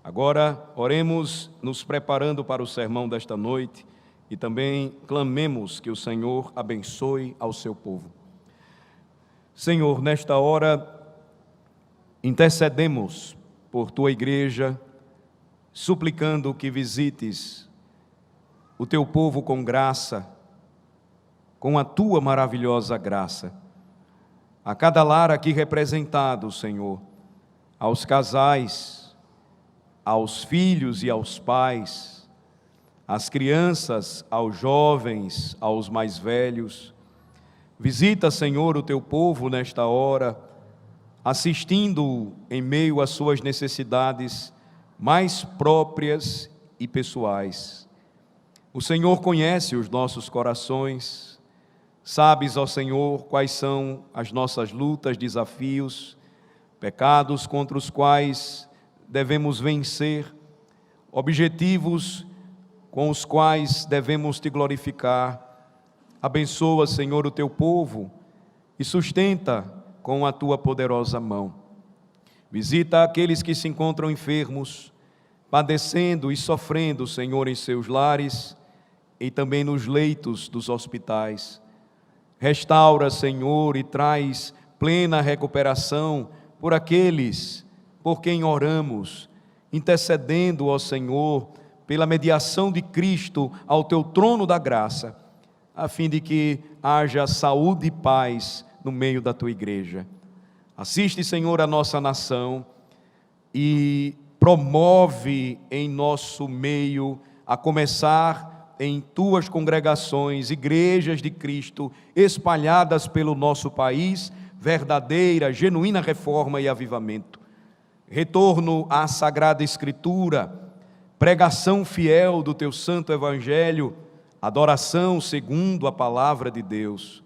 Agora, oremos nos preparando para o sermão desta noite e também clamemos que o Senhor abençoe ao seu povo. Senhor, nesta hora, intercedemos por tua igreja, suplicando que visites o teu povo com graça, com a tua maravilhosa graça. A cada lar aqui representado, Senhor, aos casais, aos filhos e aos pais, às crianças, aos jovens, aos mais velhos. Visita, Senhor, o teu povo nesta hora, assistindo em meio às suas necessidades mais próprias e pessoais. O Senhor conhece os nossos corações, sabes, ó Senhor, quais são as nossas lutas, desafios, pecados contra os quais devemos vencer, objetivos com os quais devemos te glorificar. Abençoa, Senhor, o teu povo e sustenta com a tua poderosa mão. Visita aqueles que se encontram enfermos, padecendo e sofrendo, Senhor, em seus lares e também nos leitos dos hospitais. Restaura, Senhor, e traz plena recuperação por aqueles por quem oramos, intercedendo, ó Senhor, pela mediação de Cristo ao teu trono da graça, a fim de que haja saúde e paz no meio da tua igreja. Assiste, Senhor, a nossa nação e promove em nosso meio, a começar em tuas congregações, igrejas de Cristo, espalhadas pelo nosso país, verdadeira, genuína reforma e avivamento. Retorno à Sagrada Escritura, pregação fiel do teu santo Evangelho, adoração segundo a palavra de Deus.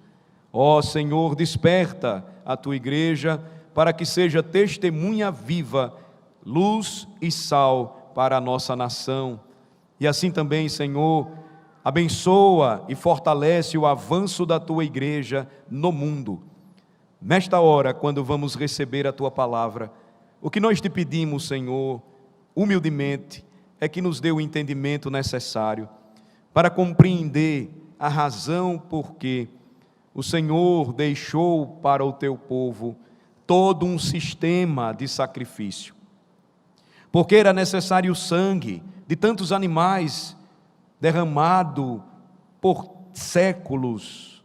Ó Senhor, desperta a tua igreja para que seja testemunha viva, luz e sal para a nossa nação. E assim também, Senhor, abençoa e fortalece o avanço da tua igreja no mundo. Nesta hora, quando vamos receber a tua palavra, o que nós te pedimos, Senhor, humildemente, é que nos dê o entendimento necessário para compreender a razão por que o Senhor deixou para o teu povo todo um sistema de sacrifício. Porque era necessário o sangue de tantos animais derramado por séculos.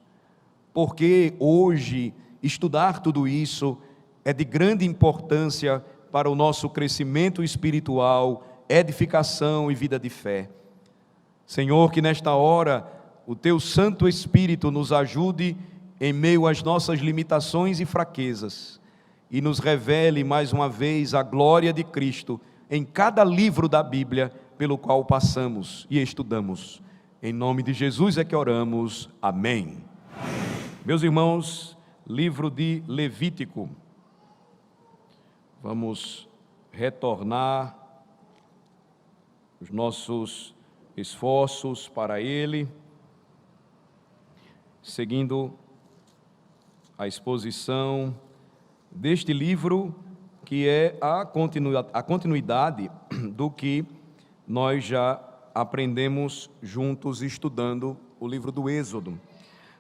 Porque hoje estudar tudo isso é de grande importância para o nosso crescimento espiritual, edificação e vida de fé. Senhor, que nesta hora o teu Santo Espírito nos ajude em meio às nossas limitações e fraquezas e nos revele mais uma vez a glória de Cristo em cada livro da Bíblia pelo qual passamos e estudamos. Em nome de Jesus é que oramos. Amém. Meus irmãos, livro de Levítico. Vamos retornar os nossos esforços para ele, seguindo a exposição deste livro, que é a continuidade do que nós já aprendemos juntos estudando o livro do Êxodo.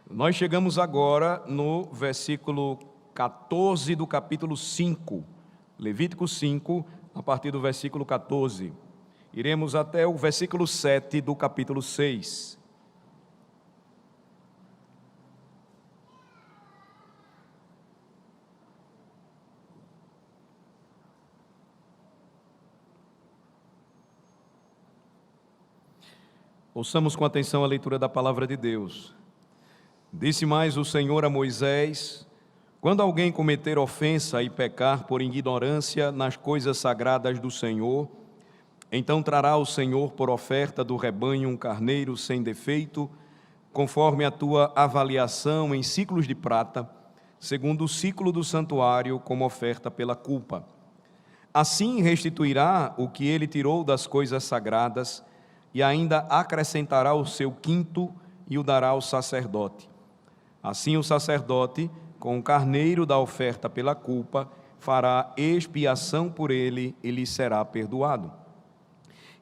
Nós chegamos agora no versículo 14 do capítulo 5, Levítico 5, a partir do versículo 14. Iremos até o versículo 7 do capítulo 6. Ouçamos com atenção a leitura da palavra de Deus. Disse mais o Senhor a Moisés: quando alguém cometer ofensa e pecar por ignorância nas coisas sagradas do Senhor, então trará o Senhor por oferta do rebanho um carneiro sem defeito, conforme a tua avaliação em ciclos de prata, segundo o ciclo do santuário, como oferta pela culpa. Assim restituirá o que ele tirou das coisas sagradas, e ainda acrescentará o seu quinto e o dará ao sacerdote. Assim o sacerdote, com o carneiro da oferta pela culpa, fará expiação por ele e lhe será perdoado.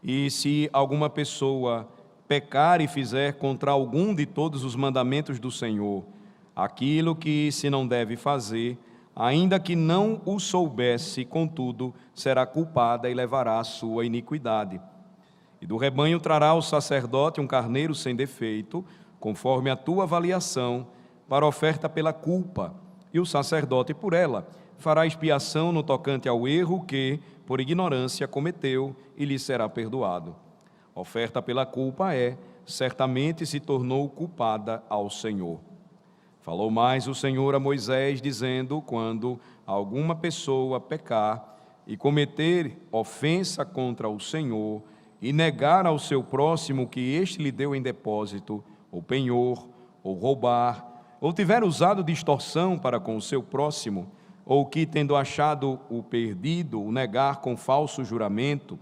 E se alguma pessoa pecar e fizer contra algum de todos os mandamentos do Senhor, aquilo que se não deve fazer, ainda que não o soubesse, contudo, será culpada e levará a sua iniquidade. E do rebanho trará o sacerdote um carneiro sem defeito, conforme a tua avaliação, para oferta pela culpa, e o sacerdote por ela fará expiação no tocante ao erro que, por ignorância, cometeu, e lhe será perdoado. Oferta pela culpa certamente se tornou culpada ao Senhor. Falou mais o Senhor a Moisés, dizendo: quando alguma pessoa pecar e cometer ofensa contra o Senhor, e negar ao seu próximo o que este lhe deu em depósito, ou penhor, ou roubar, ou tiver usado de extorsão para com o seu próximo, ou que, tendo achado o perdido, o negar com falso juramento,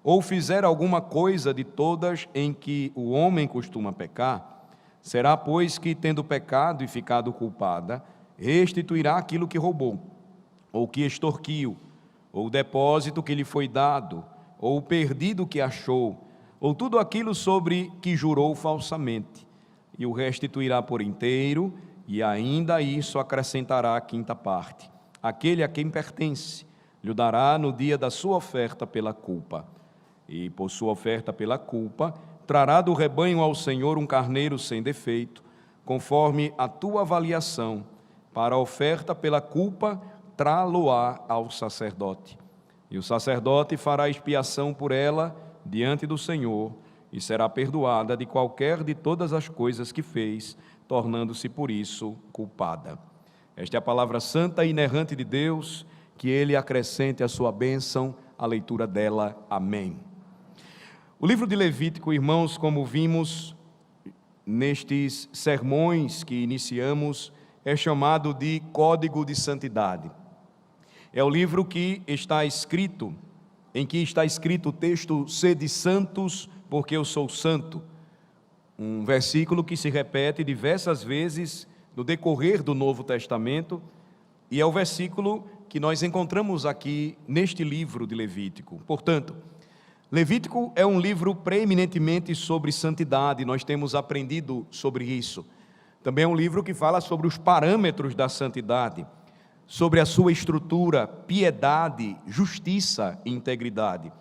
ou fizer alguma coisa de todas em que o homem costuma pecar, será, pois, que, tendo pecado e ficado culpada, restituirá aquilo que roubou, ou que extorquiu, ou o depósito que lhe foi dado, ou o perdido que achou, ou tudo aquilo sobre que jurou falsamente, e o restituirá por inteiro, e ainda isso acrescentará a quinta parte. Aquele a quem pertence, lhe dará no dia da sua oferta pela culpa. E por sua oferta pela culpa, trará do rebanho ao Senhor um carneiro sem defeito, conforme a tua avaliação. Para a oferta pela culpa, trá-lo-á ao sacerdote. E o sacerdote fará expiação por ela diante do Senhor, e será perdoada de qualquer de todas as coisas que fez, tornando-se por isso culpada. Esta é a palavra santa e inerrante de Deus, que Ele acrescente a sua bênção à leitura dela. Amém. O livro de Levítico, irmãos, como vimos nestes sermões que iniciamos, é chamado de Código de Santidade. É o livro em que está escrito o texto: sede santos, porque eu sou santo. Um versículo que se repete diversas vezes no decorrer do Novo Testamento, e é o versículo que nós encontramos aqui neste livro de Levítico. Portanto, Levítico é um livro preeminentemente sobre santidade, nós temos aprendido sobre isso. Também é um livro que fala sobre os parâmetros da santidade, sobre a sua estrutura, piedade, justiça e integridade.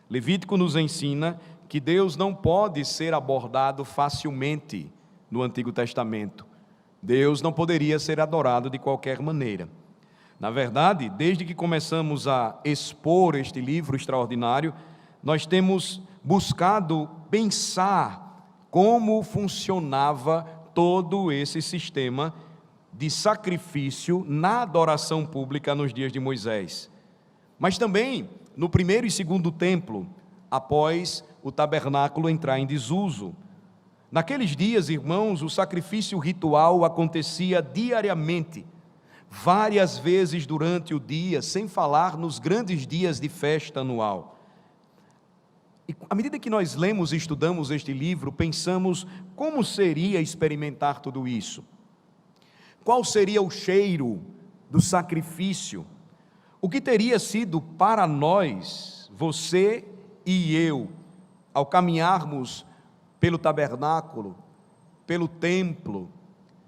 Levítico nos ensina que Deus não pode ser abordado facilmente no Antigo Testamento. Deus não poderia ser adorado de qualquer maneira. Na verdade, desde que começamos a expor este livro extraordinário, nós temos buscado pensar como funcionava todo esse sistema de sacrifício na adoração pública nos dias de Moisés, mas também no primeiro e segundo templo, após o tabernáculo entrar em desuso. Naqueles dias, irmãos, o sacrifício ritual acontecia diariamente, várias vezes durante o dia, sem falar nos grandes dias de festa anual. E à medida que nós lemos e estudamos este livro, pensamos como seria experimentar tudo isso. Qual seria o cheiro do sacrifício? O que teria sido para nós, você e eu, ao caminharmos pelo tabernáculo, pelo templo,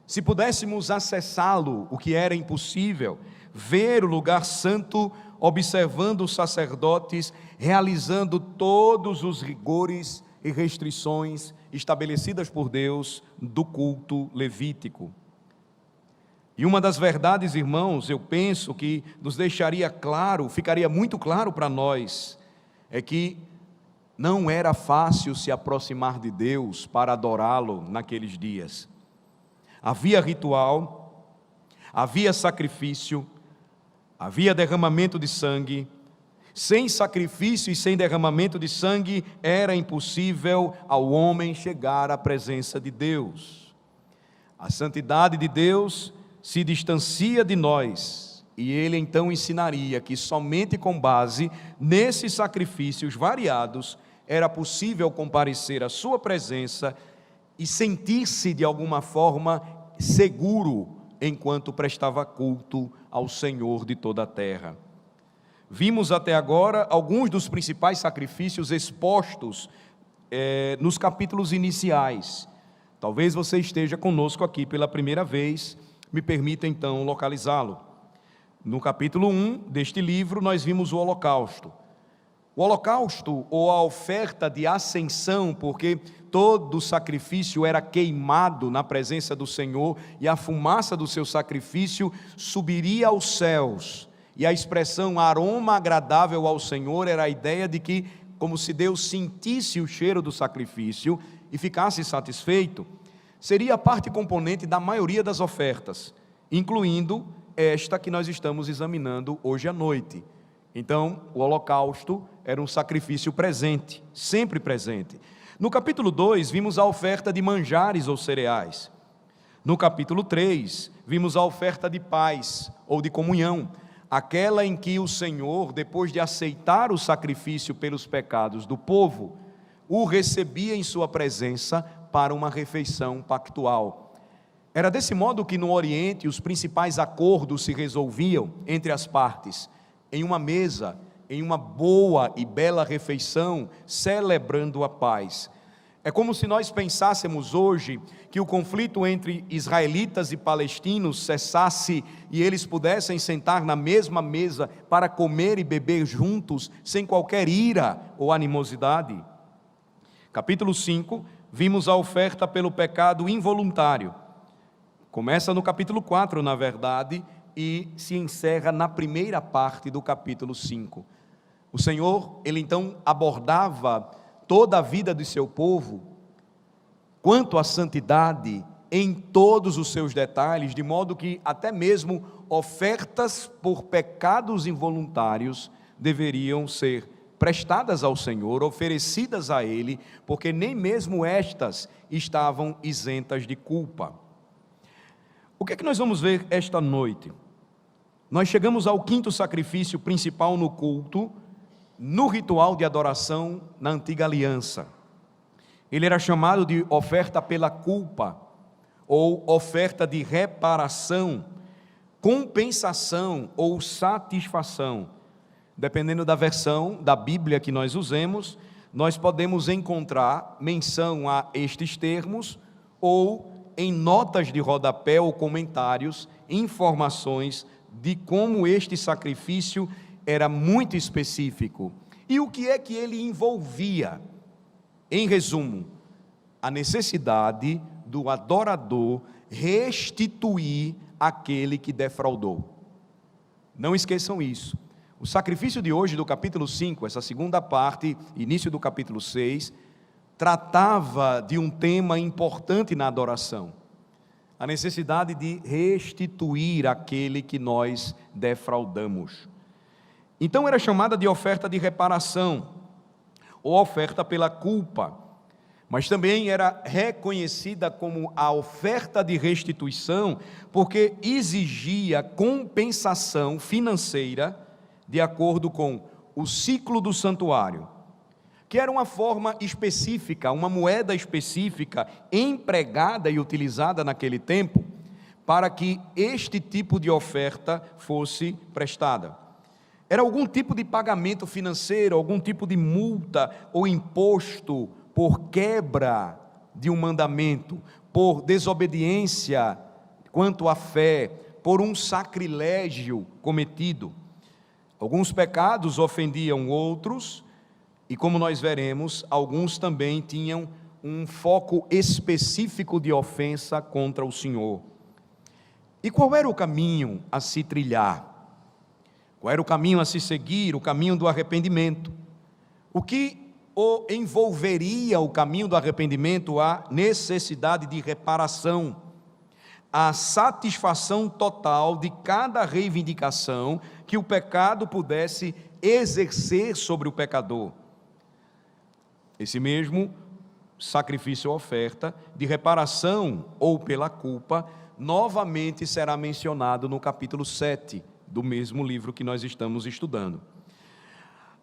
se pudéssemos acessá-lo, o que era impossível, ver o lugar santo, observando os sacerdotes, realizando todos os rigores e restrições estabelecidas por Deus do culto levítico. E uma das verdades, irmãos, eu penso que nos deixaria claro, ficaria muito claro para nós, é que não era fácil se aproximar de Deus para adorá-lo naqueles dias. Havia ritual, havia sacrifício, havia derramamento de sangue. Sem sacrifício e sem derramamento de sangue, era impossível ao homem chegar à presença de Deus. A santidade de Deus se distancia de nós, e Ele então ensinaria que somente com base nesses sacrifícios variados era possível comparecer à sua presença e sentir-se de alguma forma seguro enquanto prestava culto ao Senhor de toda a terra. Vimos até agora alguns dos principais sacrifícios expostos nos capítulos iniciais. Talvez você esteja conosco aqui pela primeira vez, me permita então localizá-lo. No capítulo 1 deste livro, nós vimos o holocausto. O holocausto, ou a oferta de ascensão, porque todo sacrifício era queimado na presença do Senhor, e a fumaça do seu sacrifício subiria aos céus. E a expressão aroma agradável ao Senhor era a ideia de que, como se Deus sentisse o cheiro do sacrifício e ficasse satisfeito, seria a parte componente da maioria das ofertas, incluindo esta que nós estamos examinando hoje à noite. Então, o holocausto era um sacrifício presente, sempre presente. No capítulo 2, vimos a oferta de manjares ou cereais. No capítulo 3, vimos a oferta de paz ou de comunhão, aquela em que o Senhor, depois de aceitar o sacrifício pelos pecados do povo, o recebia em sua presença para uma refeição pactual. Era desse modo que no Oriente os principais acordos se resolviam entre as partes, em uma mesa, em uma boa e bela refeição, celebrando a paz. É como se nós pensássemos hoje que o conflito entre israelitas e palestinos cessasse e eles pudessem sentar na mesma mesa para comer e beber juntos, sem qualquer ira ou animosidade. Capítulo 5, vimos a oferta pelo pecado involuntário. Começa no capítulo 4, na verdade, e se encerra na primeira parte do capítulo 5. O Senhor, ele então abordava toda a vida de seu povo, quanto à santidade, em todos os seus detalhes, de modo que até mesmo ofertas por pecados involuntários deveriam ser prestadas ao Senhor, oferecidas a Ele, porque nem mesmo estas estavam isentas de culpa. O que é que nós vamos ver esta noite? Nós chegamos ao quinto sacrifício principal no culto, no ritual de adoração na antiga aliança. Ele era chamado de oferta pela culpa, ou oferta de reparação, compensação ou satisfação. Dependendo da versão da Bíblia que nós usemos, nós podemos encontrar menção a estes termos, ou em notas de rodapé ou comentários, informações de como este sacrifício era muito específico. E o que é que ele envolvia? Em resumo, a necessidade do adorador restituir aquele que defraudou. Não esqueçam isso. O sacrifício de hoje, do capítulo 5, essa segunda parte, início do capítulo 6, tratava de um tema importante na adoração. A necessidade de restituir aquele que nós defraudamos. Então era chamada de oferta de reparação, ou oferta pela culpa, mas também era reconhecida como a oferta de restituição, porque exigia compensação financeira de acordo com o ciclo do santuário, que era uma forma específica, uma moeda específica, empregada e utilizada naquele tempo, para que este tipo de oferta fosse prestada. Era algum tipo de pagamento financeiro, algum tipo de multa ou imposto por quebra de um mandamento, por desobediência quanto à fé, por um sacrilégio cometido. Alguns pecados ofendiam outros, e como nós veremos, alguns também tinham um foco específico de ofensa contra o Senhor. E qual era o caminho a se trilhar? Qual era o caminho a se seguir? O caminho do arrependimento. O que o envolveria o caminho do arrependimento? A necessidade de reparação, a satisfação total de cada reivindicação que o pecado pudesse exercer sobre o pecador. Esse mesmo sacrifício ou oferta de reparação ou pela culpa, novamente será mencionado no capítulo 7 do mesmo livro que nós estamos estudando.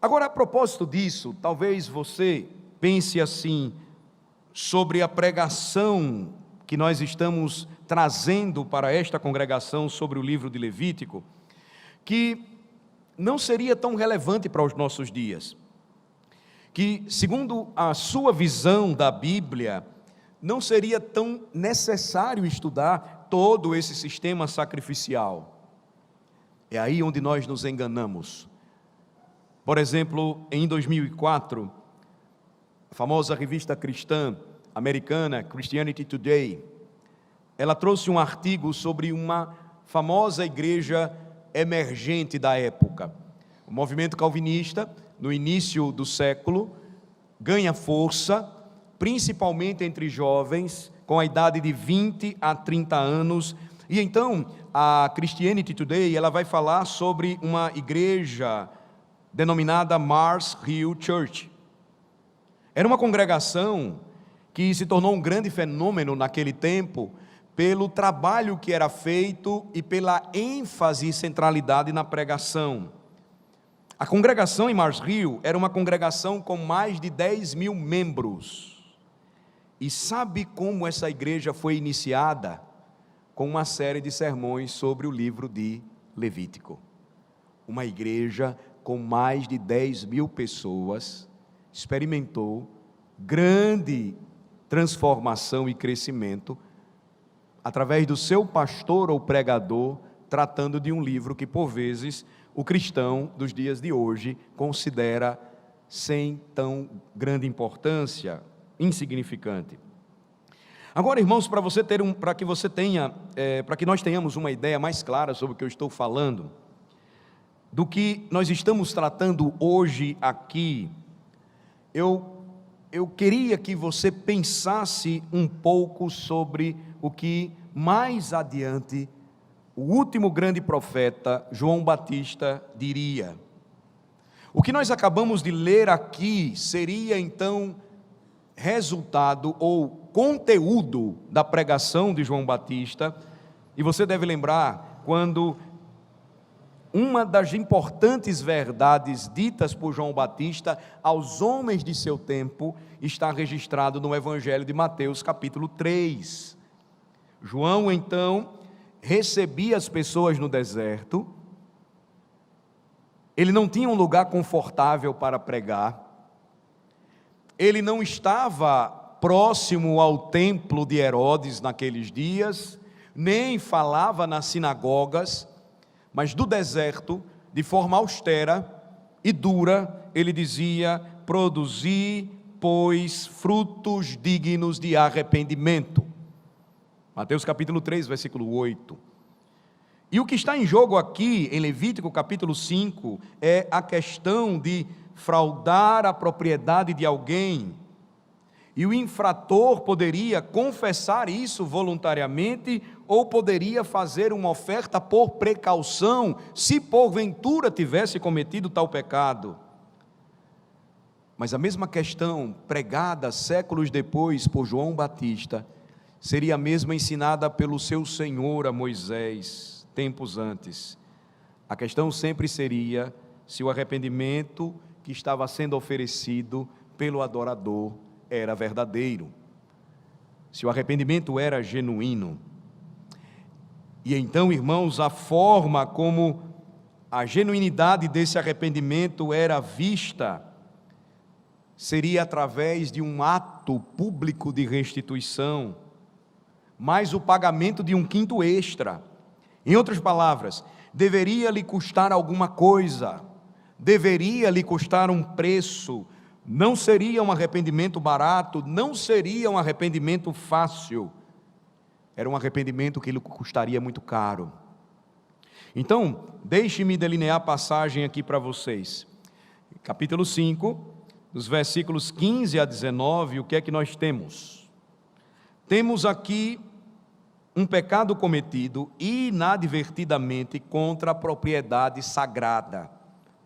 Agora, a propósito disso, talvez você pense assim, sobre a pregação que nós estamos trazendo para esta congregação sobre o livro de Levítico, que não seria tão relevante para os nossos dias. Que, segundo a sua visão da Bíblia, não seria tão necessário estudar todo esse sistema sacrificial. É aí onde nós nos enganamos. Por exemplo, em 2004, a famosa revista cristã americana, Christianity Today, ela trouxe um artigo sobre uma famosa igreja emergente da época. O movimento calvinista, no início do século, ganha força, principalmente entre jovens, com a idade de 20 a 30 anos, e então a Christianity Today, ela vai falar sobre uma igreja denominada Mars Hill Church. Era uma congregação que se tornou um grande fenômeno naquele tempo, pelo trabalho que era feito e pela ênfase e centralidade na pregação. A congregação em Mars Hill era uma congregação com mais de 10 mil membros. E sabe como essa igreja foi iniciada? Com uma série de sermões sobre o livro de Levítico. Uma igreja com mais de 10 mil pessoas experimentou grande transformação e crescimento através do seu pastor ou pregador, tratando de um livro que, por vezes, o cristão dos dias de hoje considera sem tão grande importância, insignificante. Agora, irmãos, para que nós tenhamos uma ideia mais clara sobre o que eu estou falando, do que nós estamos tratando hoje aqui, eu queria que você pensasse um pouco sobre o que mais adiante o último grande profeta, João Batista, diria. O que nós acabamos de ler aqui seria então resultado ou conteúdo da pregação de João Batista, e você deve lembrar quando uma das importantes verdades ditas por João Batista aos homens de seu tempo está registrado no Evangelho de Mateus, capítulo 3. João, então, recebia as pessoas no deserto, ele não tinha um lugar confortável para pregar, ele não estava próximo ao templo de Herodes naqueles dias, nem falava nas sinagogas, mas do deserto, de forma austera e dura, ele dizia: produzi, pois, frutos dignos de arrependimento. Mateus capítulo 3, versículo 8. E o que está em jogo aqui, em Levítico capítulo 5, é a questão de fraudar a propriedade de alguém. E o infrator poderia confessar isso voluntariamente, ou poderia fazer uma oferta por precaução, se porventura tivesse cometido tal pecado. Mas a mesma questão, pregada séculos depois por João Batista, seria a mesma ensinada pelo seu Senhor a Moisés, tempos antes. A questão sempre seria se o arrependimento que estava sendo oferecido pelo adorador era verdadeiro, se o arrependimento era genuíno. E então, irmãos, a forma como a genuinidade desse arrependimento era vista seria através de um ato público de restituição, mais o pagamento de um quinto extra. Em outras palavras, deveria lhe custar alguma coisa, deveria lhe custar um preço. Não seria um arrependimento barato, não seria um arrependimento fácil, era um arrependimento que lhe custaria muito caro. Então, deixe-me delinear a passagem aqui para vocês. Capítulo 5, dos versículos 15 a 19, o que é que nós temos? Temos aqui um pecado cometido inadvertidamente contra a propriedade sagrada,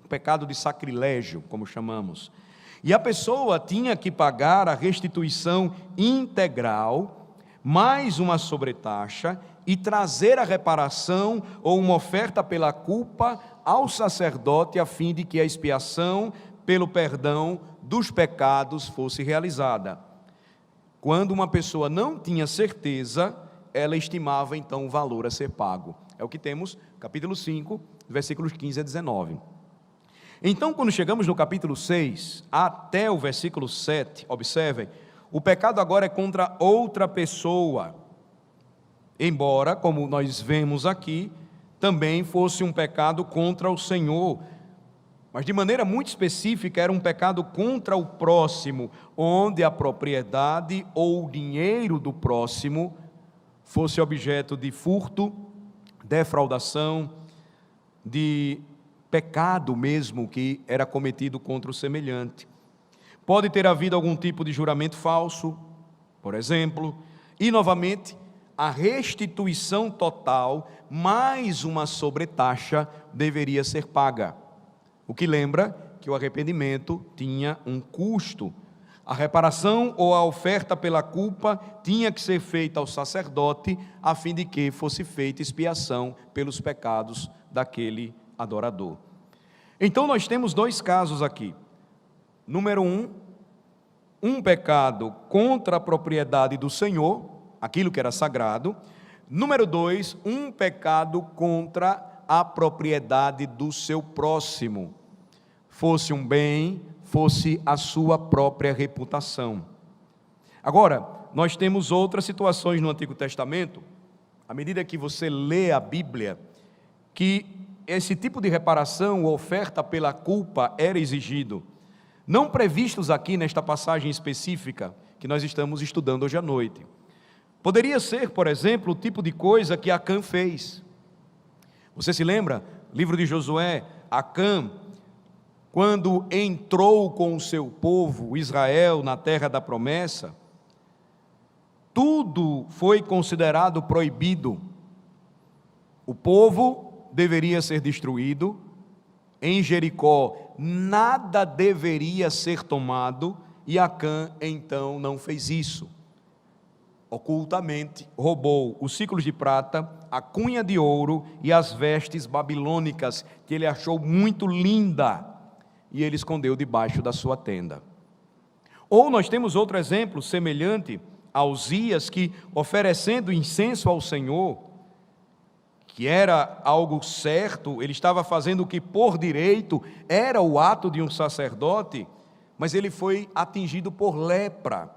um pecado de sacrilégio, como chamamos. E a pessoa tinha que pagar a restituição integral, mais uma sobretaxa, e trazer a reparação ou uma oferta pela culpa ao sacerdote, a fim de que a expiação pelo perdão dos pecados fosse realizada. Quando uma pessoa não tinha certeza, ela estimava então o valor a ser pago. É o que temos, capítulo 5, versículos 15 a 19. Então, quando chegamos no capítulo 6, até o versículo 7, observem, o pecado agora é contra outra pessoa, embora, como nós vemos aqui, também fosse um pecado contra o Senhor, mas de maneira muito específica era um pecado contra o próximo, onde a propriedade ou o dinheiro do próximo fosse objeto de furto, defraudação, de pecado mesmo que era cometido contra o semelhante. Pode ter havido algum tipo de juramento falso, por exemplo, e novamente a restituição total mais uma sobretaxa deveria ser paga. O que lembra que o arrependimento tinha um custo. A reparação ou a oferta pela culpa tinha que ser feita ao sacerdote, a fim de que fosse feita expiação pelos pecados daquele adorador. Então nós temos dois casos aqui. Número um pecado contra a propriedade do Senhor, aquilo que era sagrado. Número 2, um pecado contra a propriedade do seu próximo, fosse um bem, fosse a sua própria reputação. Agora, nós temos outras situações no Antigo Testamento, à medida que você lê a Bíblia, que esse tipo de reparação ou oferta pela culpa era exigido, não previstos aqui nesta passagem específica que nós estamos estudando hoje à noite. Poderia ser, por exemplo, o tipo de coisa que Acã fez. Você se lembra? Livro de Josué, Acã, quando entrou com o seu povo, Israel, na terra da promessa, tudo foi considerado proibido. O povo deveria ser destruído, em Jericó nada deveria ser tomado, e Acã então não fez isso. Ocultamente roubou os ciclos de prata, a cunha de ouro e as vestes babilônicas, que ele achou muito linda, e ele escondeu debaixo da sua tenda. Ou nós temos outro exemplo semelhante a Uzias, que oferecendo incenso ao Senhor, que era algo certo, ele estava fazendo o que por direito era o ato de um sacerdote, mas ele foi atingido por lepra,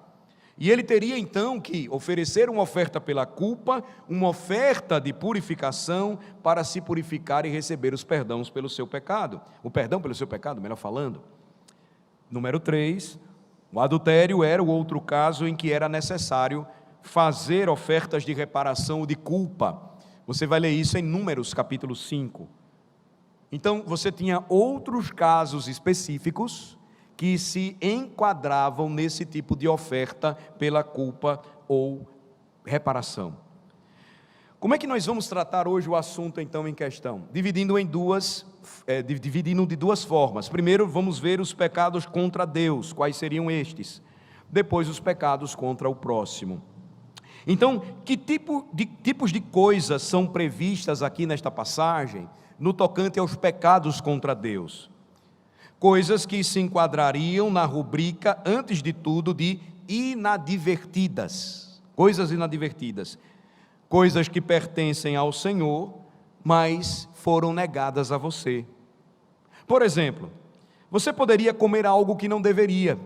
e ele teria então que oferecer uma oferta pela culpa, uma oferta de purificação para se purificar e receber os perdões pelo seu pecado, o perdão pelo seu pecado, melhor falando. Número 3, o adultério era o outro caso em que era necessário fazer ofertas de reparação ou de culpa. Você vai ler isso em Números capítulo 5. Então você tinha outros casos específicos que se enquadravam nesse tipo de oferta pela culpa ou reparação. Como é que nós vamos tratar hoje o assunto então em questão? Dividindo de duas formas. Primeiro vamos ver os pecados contra Deus, quais seriam estes? Depois os pecados contra o próximo. Então, que tipos de coisas são previstas aqui nesta passagem, no tocante aos pecados contra Deus? Coisas que se enquadrariam na rubrica, antes de tudo, de inadvertidas. Coisas inadvertidas. Coisas que pertencem ao Senhor, mas foram negadas a você. Por exemplo, você poderia comer algo que não deveria.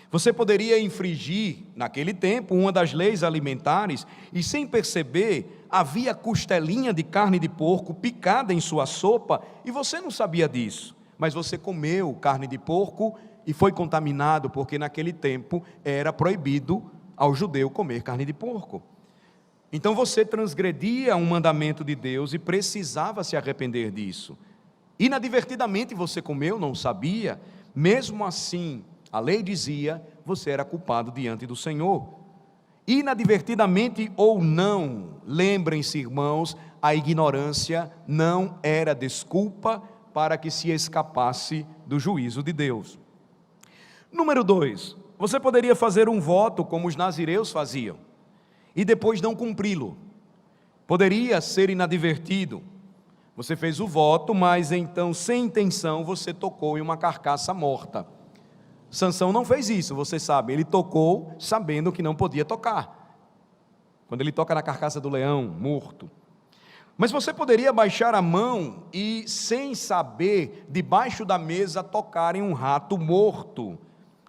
Você poderia infringir, naquele tempo, uma das leis alimentares, e sem perceber, havia costelinha de carne de porco picada em sua sopa, e você não sabia disso. Mas você comeu carne de porco e foi contaminado, porque naquele tempo era proibido ao judeu comer carne de porco. Então você transgredia um mandamento de Deus e precisava se arrepender disso. Inadvertidamente você comeu, não sabia, mesmo assim, a lei dizia, você era culpado diante do Senhor. Inadvertidamente ou não, lembrem-se, irmãos, a ignorância não era desculpa para que se escapasse do juízo de Deus. Número 2, você poderia fazer um voto como os nazireus faziam, e depois não cumpri-lo. Poderia ser inadvertido. Você fez o voto, mas então, sem intenção, você tocou em uma carcaça morta. Sansão não fez isso, você sabe, ele tocou sabendo que não podia tocar. Quando ele toca na carcaça do leão, morto. Mas você poderia baixar a mão e, sem saber, debaixo da mesa tocar em um rato morto,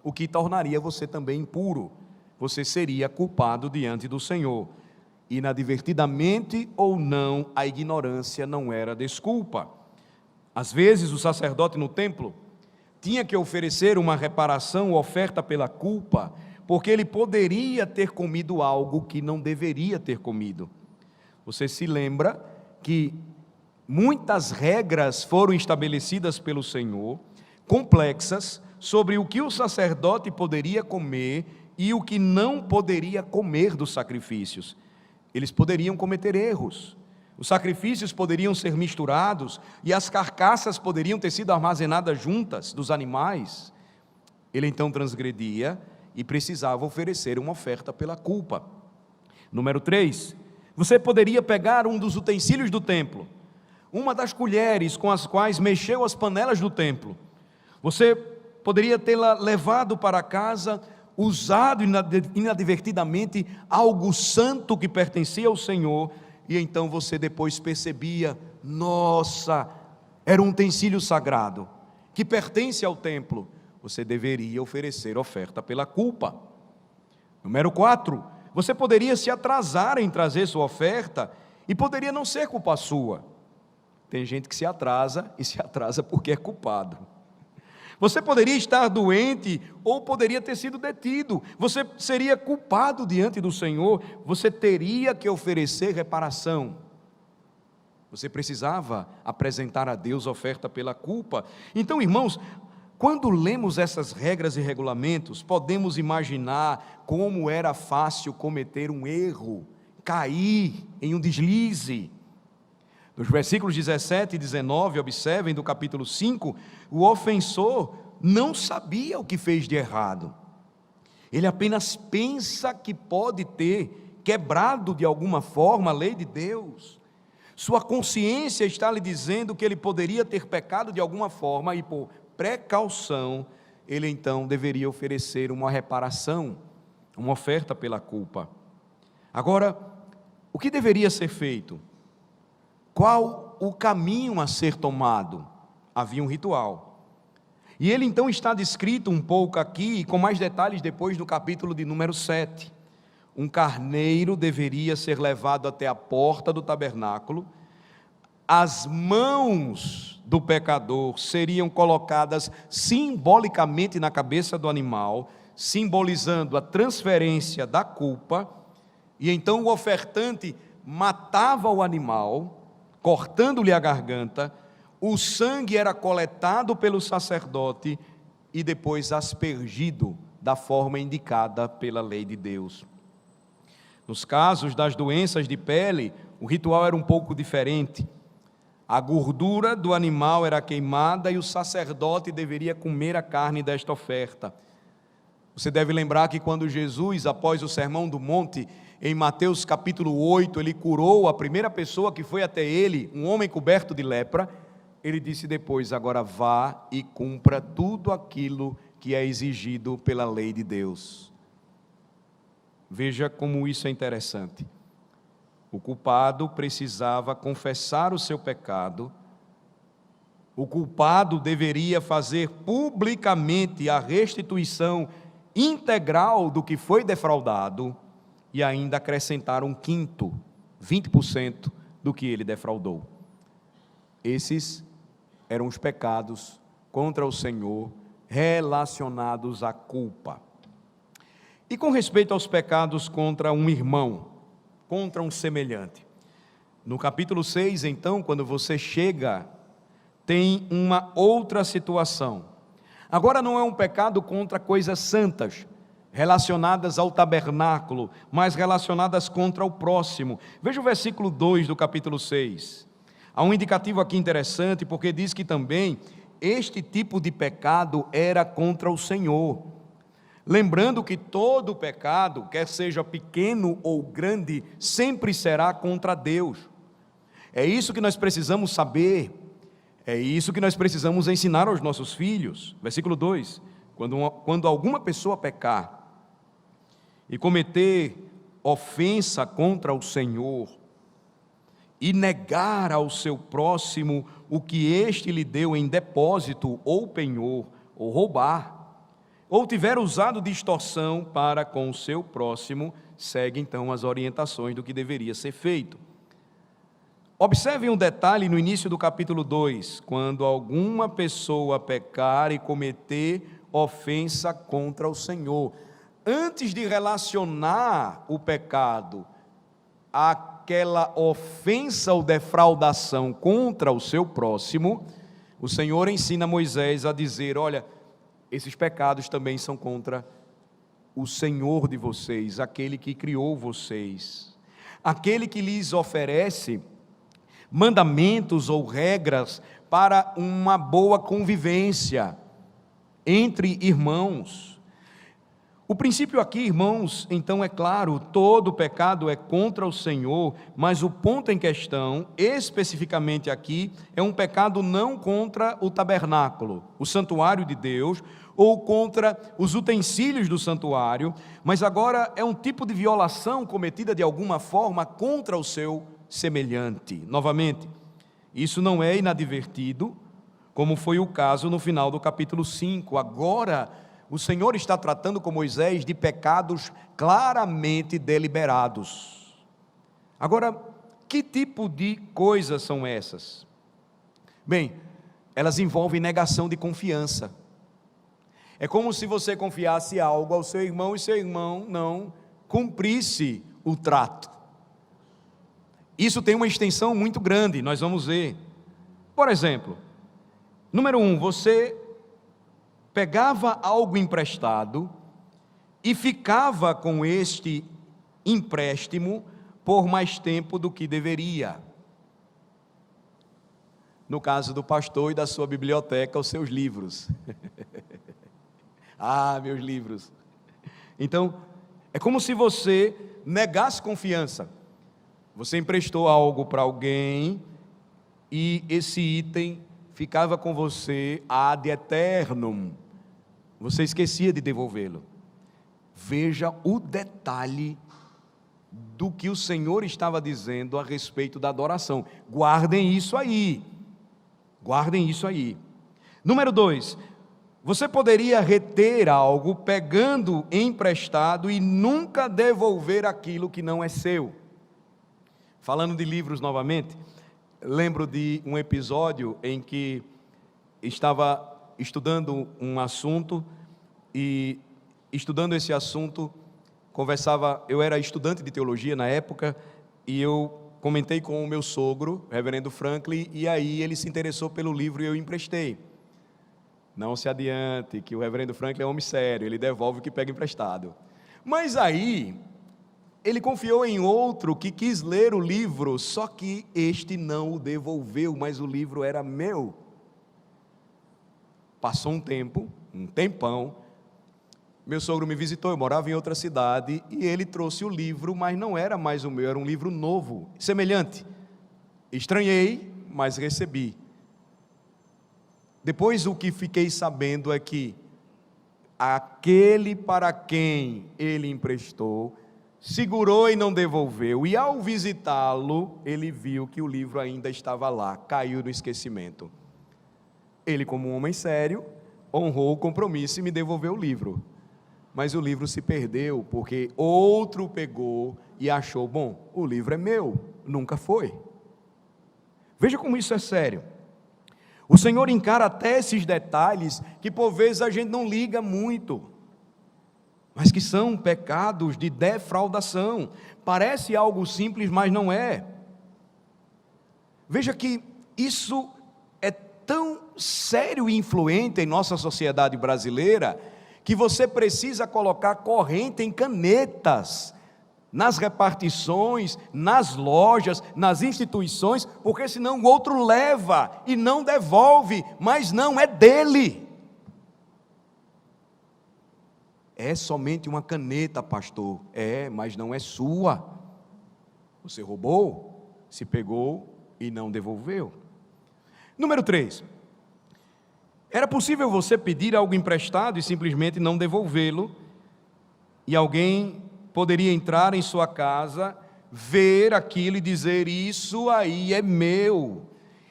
o que tornaria você também impuro. Você seria culpado diante do Senhor. Inadvertidamente ou não, a ignorância não era desculpa. Às vezes o sacerdote no templo tinha que oferecer uma reparação, oferta pela culpa, porque ele poderia ter comido algo que não deveria ter comido. Você se lembra que muitas regras foram estabelecidas pelo Senhor, complexas, sobre o que o sacerdote poderia comer e o que não poderia comer dos sacrifícios. Eles poderiam cometer erros, os sacrifícios poderiam ser misturados e as carcaças poderiam ter sido armazenadas juntas dos animais. Ele então transgredia e precisava oferecer uma oferta pela culpa. Número 3, você poderia pegar um dos utensílios do templo, uma das colheres com as quais mexeu as panelas do templo. Você poderia tê-la levado para casa, usado inadvertidamente algo santo que pertencia ao Senhor, e então você depois percebia, nossa, era um utensílio sagrado, que pertence ao templo. Você deveria oferecer oferta pela culpa. Número 4, você poderia se atrasar em trazer sua oferta, e poderia não ser culpa sua. Tem gente que se atrasa, e se atrasa porque é culpado. Você poderia estar doente, ou poderia ter sido detido. Você seria culpado diante do Senhor. Você teria que oferecer reparação. Você precisava apresentar a Deus oferta pela culpa. Então, irmãos, quando lemos essas regras e regulamentos, podemos imaginar como era fácil cometer um erro, cair em um deslize. Nos versículos 17 e 19, observem, do capítulo 5, o ofensor não sabia o que fez de errado. Ele apenas pensa que pode ter quebrado de alguma forma a lei de Deus. Sua consciência está lhe dizendo que ele poderia ter pecado de alguma forma e, por precaução, ele então deveria oferecer uma reparação, uma oferta pela culpa. Agora, o que deveria ser feito? Qual o caminho a ser tomado? Havia um ritual. E ele então está descrito um pouco aqui, com mais detalhes depois no capítulo de número 7. Um carneiro deveria ser levado até a porta do tabernáculo. As mãos do pecador seriam colocadas simbolicamente na cabeça do animal, simbolizando a transferência da culpa. E então o ofertante matava o animal, cortando-lhe a garganta, o sangue era coletado pelo sacerdote e depois aspergido da forma indicada pela lei de Deus. Nos casos das doenças de pele, o ritual era um pouco diferente. A gordura do animal era queimada e o sacerdote deveria comer a carne desta oferta. Você deve lembrar que quando Jesus, após o Sermão do Monte, em Mateus capítulo 8, ele curou a primeira pessoa que foi até ele, um homem coberto de lepra. Ele disse depois, agora vá e cumpra tudo aquilo que é exigido pela lei de Deus. Veja como isso é interessante. O culpado precisava confessar o seu pecado. O culpado deveria fazer publicamente a restituição integral do que foi defraudado e ainda acrescentar um quinto, 20% do que ele defraudou. Esses eram os pecados contra o Senhor relacionados à culpa. E com respeito aos pecados contra um irmão, contra um semelhante. No capítulo 6, então, quando você chega, tem uma outra situação. Agora não é um pecado contra coisas santas, relacionadas ao tabernáculo, mas relacionadas contra o próximo. Veja o versículo 2 do capítulo 6. Há um indicativo aqui interessante, porque diz que também este tipo de pecado era contra o Senhor. Lembrando que todo pecado, quer seja pequeno ou grande, sempre será contra Deus. É isso que nós precisamos saber, é isso que nós precisamos ensinar aos nossos filhos. Versículo 2, quando alguma pessoa pecar e cometer ofensa contra o Senhor, e negar ao seu próximo o que este lhe deu em depósito ou penhor, ou roubar, ou tiver usado de extorsão para com o seu próximo, segue então as orientações do que deveria ser feito. Observem um detalhe no início do capítulo 2, quando alguma pessoa pecar e cometer ofensa contra o Senhor. Antes de relacionar o pecado àquela ofensa ou defraudação contra o seu próximo, o Senhor ensina Moisés a dizer: olha, esses pecados também são contra o Senhor de vocês, aquele que criou vocês, aquele que lhes oferece mandamentos ou regras para uma boa convivência entre irmãos. O princípio aqui, irmãos, então é claro, todo pecado é contra o Senhor, mas o ponto em questão, especificamente aqui, é um pecado não contra o tabernáculo, o santuário de Deus, ou contra os utensílios do santuário, mas agora é um tipo de violação cometida de alguma forma contra o seu semelhante. Novamente, isso não é inadvertido, como foi o caso no final do capítulo 5. Agora, o Senhor está tratando com Moisés de pecados claramente deliberados. Agora, que tipo de coisas são essas? Bem, elas envolvem negação de confiança. É como se você confiasse algo ao seu irmão e seu irmão não cumprisse o trato. Isso tem uma extensão muito grande, nós vamos ver. Por exemplo, número 1, você pegava algo emprestado e ficava com este empréstimo por mais tempo do que deveria. No caso do pastor e da sua biblioteca, os seus livros. Ah, meus livros. Então, é como se você negasse confiança. Você emprestou algo para alguém e esse item ficava com você ad eternum. Você esquecia de devolvê-lo. Veja o detalhe do que o Senhor estava dizendo a respeito da adoração. Guardem isso aí. Guardem isso aí. Número 2. Você poderia reter algo pegando emprestado e nunca devolver aquilo que não é seu. Falando de livros novamente, lembro de um episódio em que estava estudando um assunto e, estudando esse assunto, eu era estudante de teologia na época, e eu comentei com o meu sogro, o reverendo Franklin, e aí ele se interessou pelo livro e eu emprestei. Não se adiante, que o reverendo Franklin é homem sério, ele devolve o que pega emprestado. Mas aí, ele confiou em outro que quis ler o livro, só que este não o devolveu, mas o livro era meu. Passou um tempão, meu sogro me visitou, eu morava em outra cidade, e ele trouxe o livro, mas não era mais o meu, era um livro novo, semelhante. Estranhei, mas recebi. Depois o que fiquei sabendo é que aquele para quem ele emprestou, segurou e não devolveu, e ao visitá-lo, ele viu que o livro ainda estava lá, caiu no esquecimento. Ele, como um homem sério, honrou o compromisso e me devolveu o livro. Mas o livro se perdeu, porque outro pegou e achou, bom, o livro é meu, nunca foi. Veja como isso é sério. O Senhor encara até esses detalhes que por vezes a gente não liga muito, mas que são pecados de defraudação. Parece algo simples, mas não é. Veja que isso é tão sério e influente em nossa sociedade brasileira, que você precisa colocar corrente em canetas, nas repartições, nas lojas, nas instituições, porque senão o outro leva e não devolve, mas não é dele. É somente uma caneta, pastor. É, mas não é sua. Você roubou, se pegou e não devolveu. Número 3. Era possível você pedir algo emprestado e simplesmente não devolvê-lo, e alguém poderia entrar em sua casa, ver aquilo e dizer: isso aí é meu.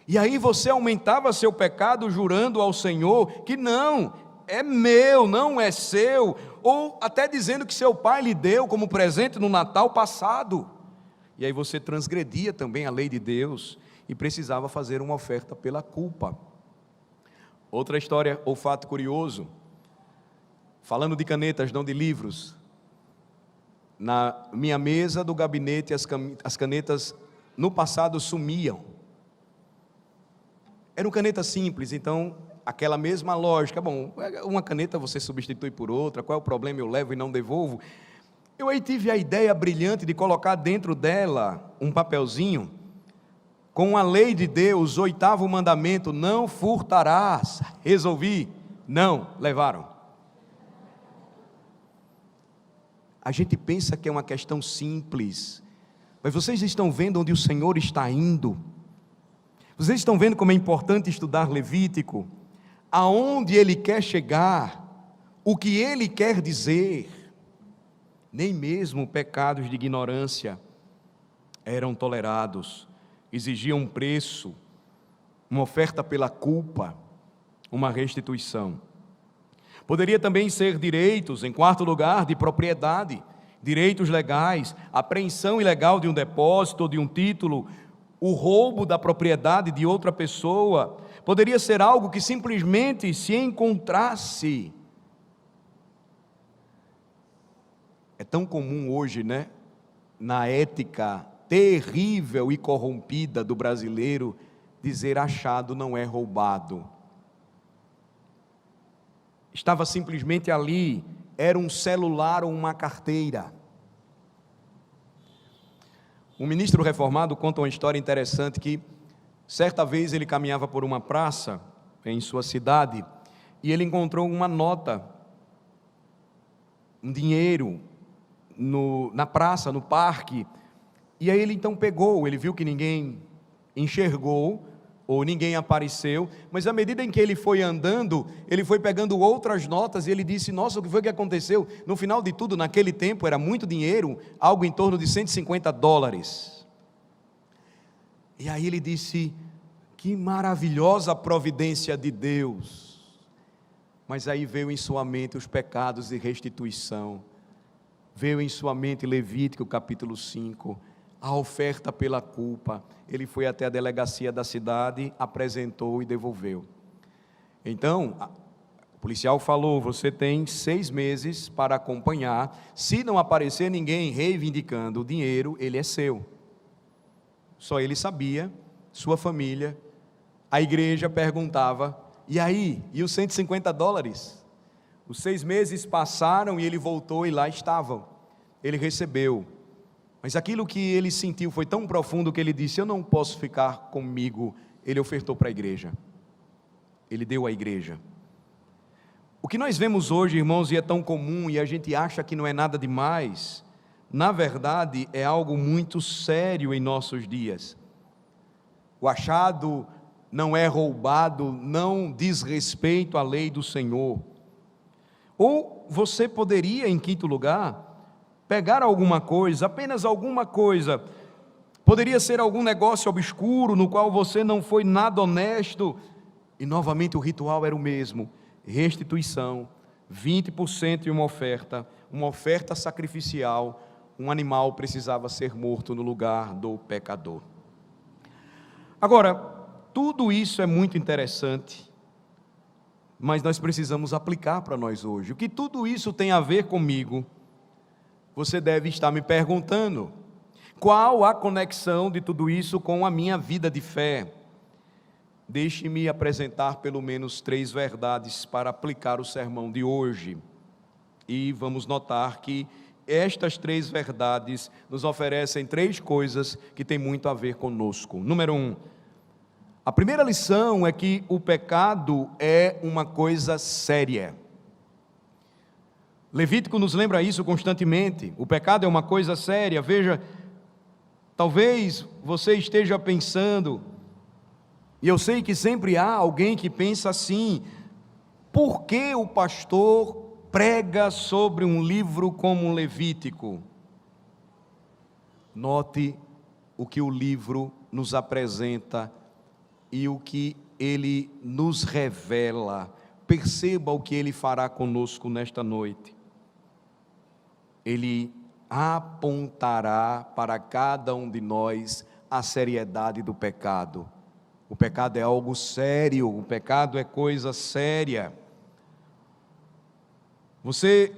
E aí você aumentava seu pecado jurando ao Senhor que não, é meu, não é seu, ou até dizendo que seu pai lhe deu como presente no Natal passado. E aí você transgredia também a lei de Deus e precisava fazer uma oferta pela culpa. Outra história ou fato curioso, falando de canetas, não de livros, na minha mesa do gabinete as canetas no passado sumiam. Eram canetas simples, então aquela mesma lógica, bom, uma caneta você substitui por outra, qual é o problema, eu levo e não devolvo. Eu aí tive a ideia brilhante de colocar dentro dela um papelzinho com a lei de Deus, o 8º mandamento: não furtarás. Resolvi, não levaram. A gente pensa que é uma questão simples, mas vocês estão vendo onde o Senhor está indo? Vocês estão vendo como é importante estudar Levítico? Aonde Ele quer chegar? O que Ele quer dizer? Nem mesmo pecados de ignorância eram tolerados, exigiam um preço, uma oferta pela culpa, uma restituição. Poderia também ser direitos, em quarto lugar, de propriedade, direitos legais, apreensão ilegal de um depósito ou de um título, o roubo da propriedade de outra pessoa. Poderia ser algo que simplesmente se encontrasse. É tão comum hoje, né, na ética terrível e corrompida do brasileiro, dizer achado não é roubado. Estava simplesmente ali, era um celular ou uma carteira. Um ministro reformado conta uma história interessante que, certa vez ele caminhava por uma praça em sua cidade e ele encontrou uma nota, um dinheiro na praça, no parque, e aí ele então pegou, ele viu que ninguém enxergou, ou ninguém apareceu, mas à medida em que ele foi andando, ele foi pegando outras notas, e ele disse: nossa, o que foi que aconteceu? No final de tudo, naquele tempo, era muito dinheiro, algo em torno de $150. E aí ele disse: que maravilhosa providência de Deus. Mas aí veio em sua mente os pecados de restituição, veio em sua mente Levítico capítulo 5, a oferta pela culpa. Ele foi até a delegacia da cidade, apresentou e devolveu. Então, o policial falou: você tem 6 meses para acompanhar, se não aparecer ninguém reivindicando o dinheiro, ele é seu. Só ele sabia, sua família. A igreja perguntava: e aí, e os $150? Os 6 meses passaram e ele voltou e lá estavam. Ele recebeu. Mas aquilo que ele sentiu foi tão profundo que ele disse: eu não posso ficar comigo. Ele ofertou para a igreja. Ele deu à igreja. O que nós vemos hoje, irmãos, e é tão comum, e a gente acha que não é nada demais, na verdade é algo muito sério em nossos dias. O achado não é roubado, não diz respeito à lei do Senhor. Ou você poderia, em quinto lugar, pegar alguma coisa, apenas alguma coisa, poderia ser algum negócio obscuro, no qual você não foi nada honesto, e novamente o ritual era o mesmo: restituição, 20% em uma oferta sacrificial, um animal precisava ser morto no lugar do pecador. Agora, tudo isso é muito interessante, mas nós precisamos aplicar para nós hoje. O que tudo isso tem a ver comigo? Você deve estar me perguntando: qual a conexão de tudo isso com a minha vida de fé? Deixe-me apresentar pelo menos 3 verdades para aplicar o sermão de hoje. E vamos notar que estas 3 verdades nos oferecem 3 coisas que têm muito a ver conosco. Número 1, a primeira lição é que o pecado é uma coisa séria. Levítico nos lembra isso constantemente. O pecado é uma coisa séria. Veja, talvez você esteja pensando, e eu sei que sempre há alguém que pensa assim: por que o pastor prega sobre um livro como Levítico? Note o que o livro nos apresenta e o que ele nos revela. Perceba o que ele fará conosco nesta noite. Ele apontará para cada um de nós a seriedade do pecado. O pecado é algo sério, o pecado é coisa séria. Você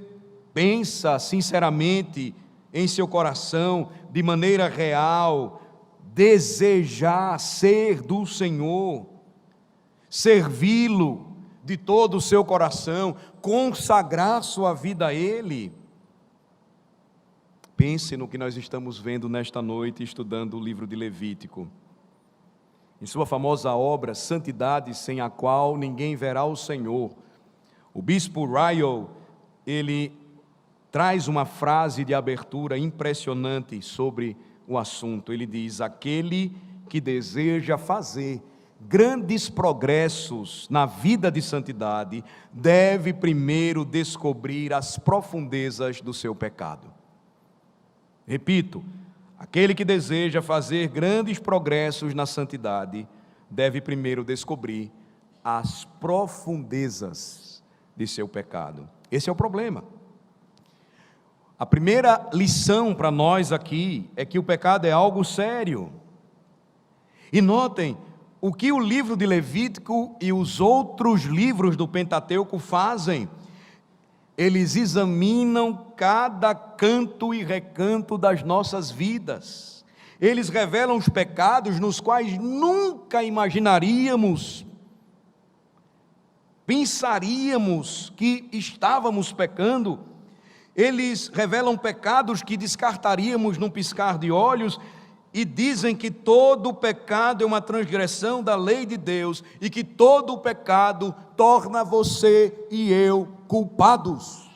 pensa sinceramente em seu coração, de maneira real, desejar ser do Senhor, servi-lo de todo o seu coração, consagrar sua vida a Ele? Pense no que nós estamos vendo nesta noite, estudando o livro de Levítico. Em sua famosa obra, Santidade, sem a qual ninguém verá o Senhor, o bispo Ryle, ele traz uma frase de abertura impressionante sobre o assunto. Ele diz: aquele que deseja fazer grandes progressos na vida de santidade, deve primeiro descobrir as profundezas do seu pecado. Repito, aquele que deseja fazer grandes progressos na santidade, deve primeiro descobrir as profundezas de seu pecado. Esse é o problema. A primeira lição para nós aqui é que o pecado é algo sério. E notem, o que o livro de Levítico e os outros livros do Pentateuco fazem? Eles examinam cada canto e recanto das nossas vidas. Eles revelam os pecados nos quais nunca imaginaríamos, pensaríamos que estávamos pecando. Eles revelam pecados que descartaríamos num piscar de olhos, e dizem que todo pecado é uma transgressão da lei de Deus, e que todo pecado torna você e eu culpados.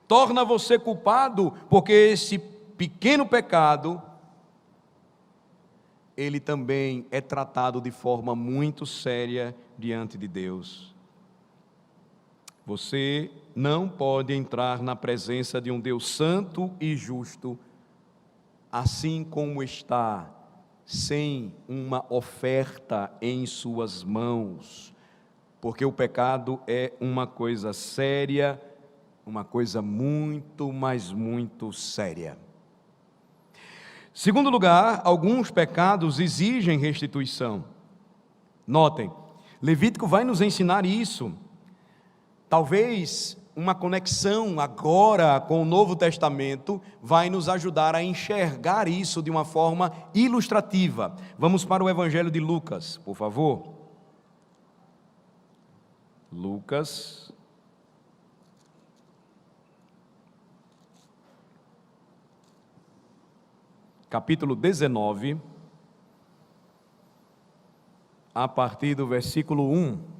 Torna você culpado, porque esse pequeno pecado, ele também é tratado de forma muito séria diante de Deus. Você não pode entrar na presença de um Deus santo e justo, assim como está, sem uma oferta em suas mãos, porque o pecado é uma coisa séria, uma coisa muito, mas muito séria. Segundo lugar, alguns pecados exigem restituição. Notem, Levítico vai nos ensinar isso. Talvez uma conexão agora com o Novo Testamento vai nos ajudar a enxergar isso de uma forma ilustrativa. Vamos para o Evangelho de Lucas, por favor. Lucas, capítulo 19, a partir do versículo 1.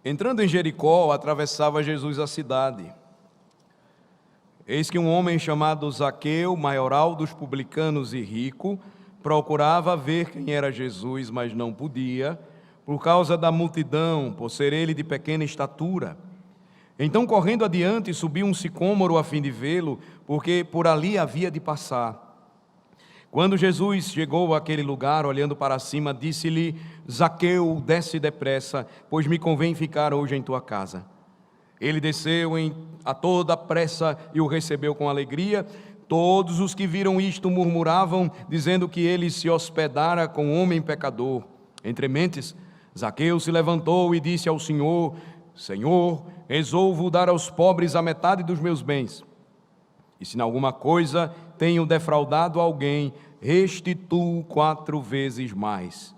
Entrando em Jericó, atravessava Jesus a cidade. Eis que um homem chamado Zaqueu, maioral dos publicanos e rico, procurava ver quem era Jesus, mas não podia, por causa da multidão, por ser ele de pequena estatura. Então, correndo adiante, subiu um sicômoro a fim de vê-lo, porque por ali havia de passar. Quando Jesus chegou àquele lugar, olhando para cima, disse-lhe: Zaqueu, desce depressa, pois me convém ficar hoje em tua casa. Ele desceu a toda pressa e o recebeu com alegria. Todos os que viram isto murmuravam, dizendo que ele se hospedara com um homem pecador. Entre mentes, Zaqueu se levantou e disse ao Senhor: Senhor, resolvo dar aos pobres a metade dos meus bens. E se em alguma coisa tenho defraudado alguém, restituo 4 vezes mais.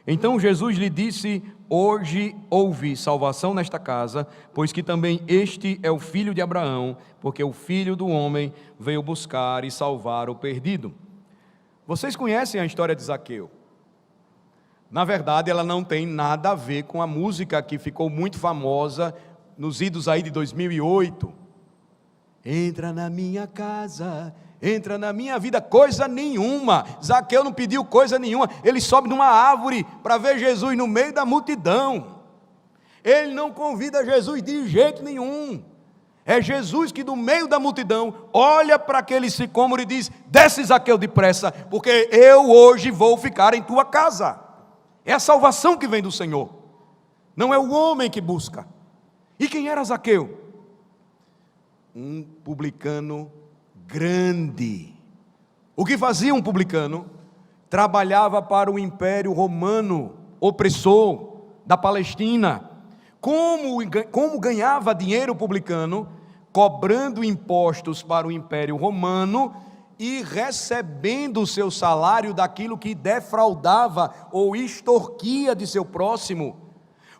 Então Jesus lhe disse: hoje houve salvação nesta casa, pois que também este é o filho de Abraão, porque o Filho do Homem veio buscar e salvar o perdido. Vocês conhecem a história de Zaqueu? Na verdade, ela não tem nada a ver com a música que ficou muito famosa nos idos aí de 2008. Entra na minha casa entra na minha vida coisa nenhuma. Zaqueu não pediu coisa nenhuma, ele sobe numa árvore para ver Jesus no meio da multidão. Ele não convida Jesus de jeito nenhum. É Jesus que do meio da multidão olha para aquele sicômoro e diz: desce, Zaqueu, depressa, porque eu hoje vou ficar em tua casa. É a salvação que vem do Senhor, não é o homem que busca. E quem era Zaqueu? Um publicano grande. O que fazia um publicano? Trabalhava para o Império Romano, opressor da Palestina. Como ganhava dinheiro o publicano? Cobrando impostos para o Império Romano e recebendo o seu salário daquilo que defraudava ou extorquia de seu próximo.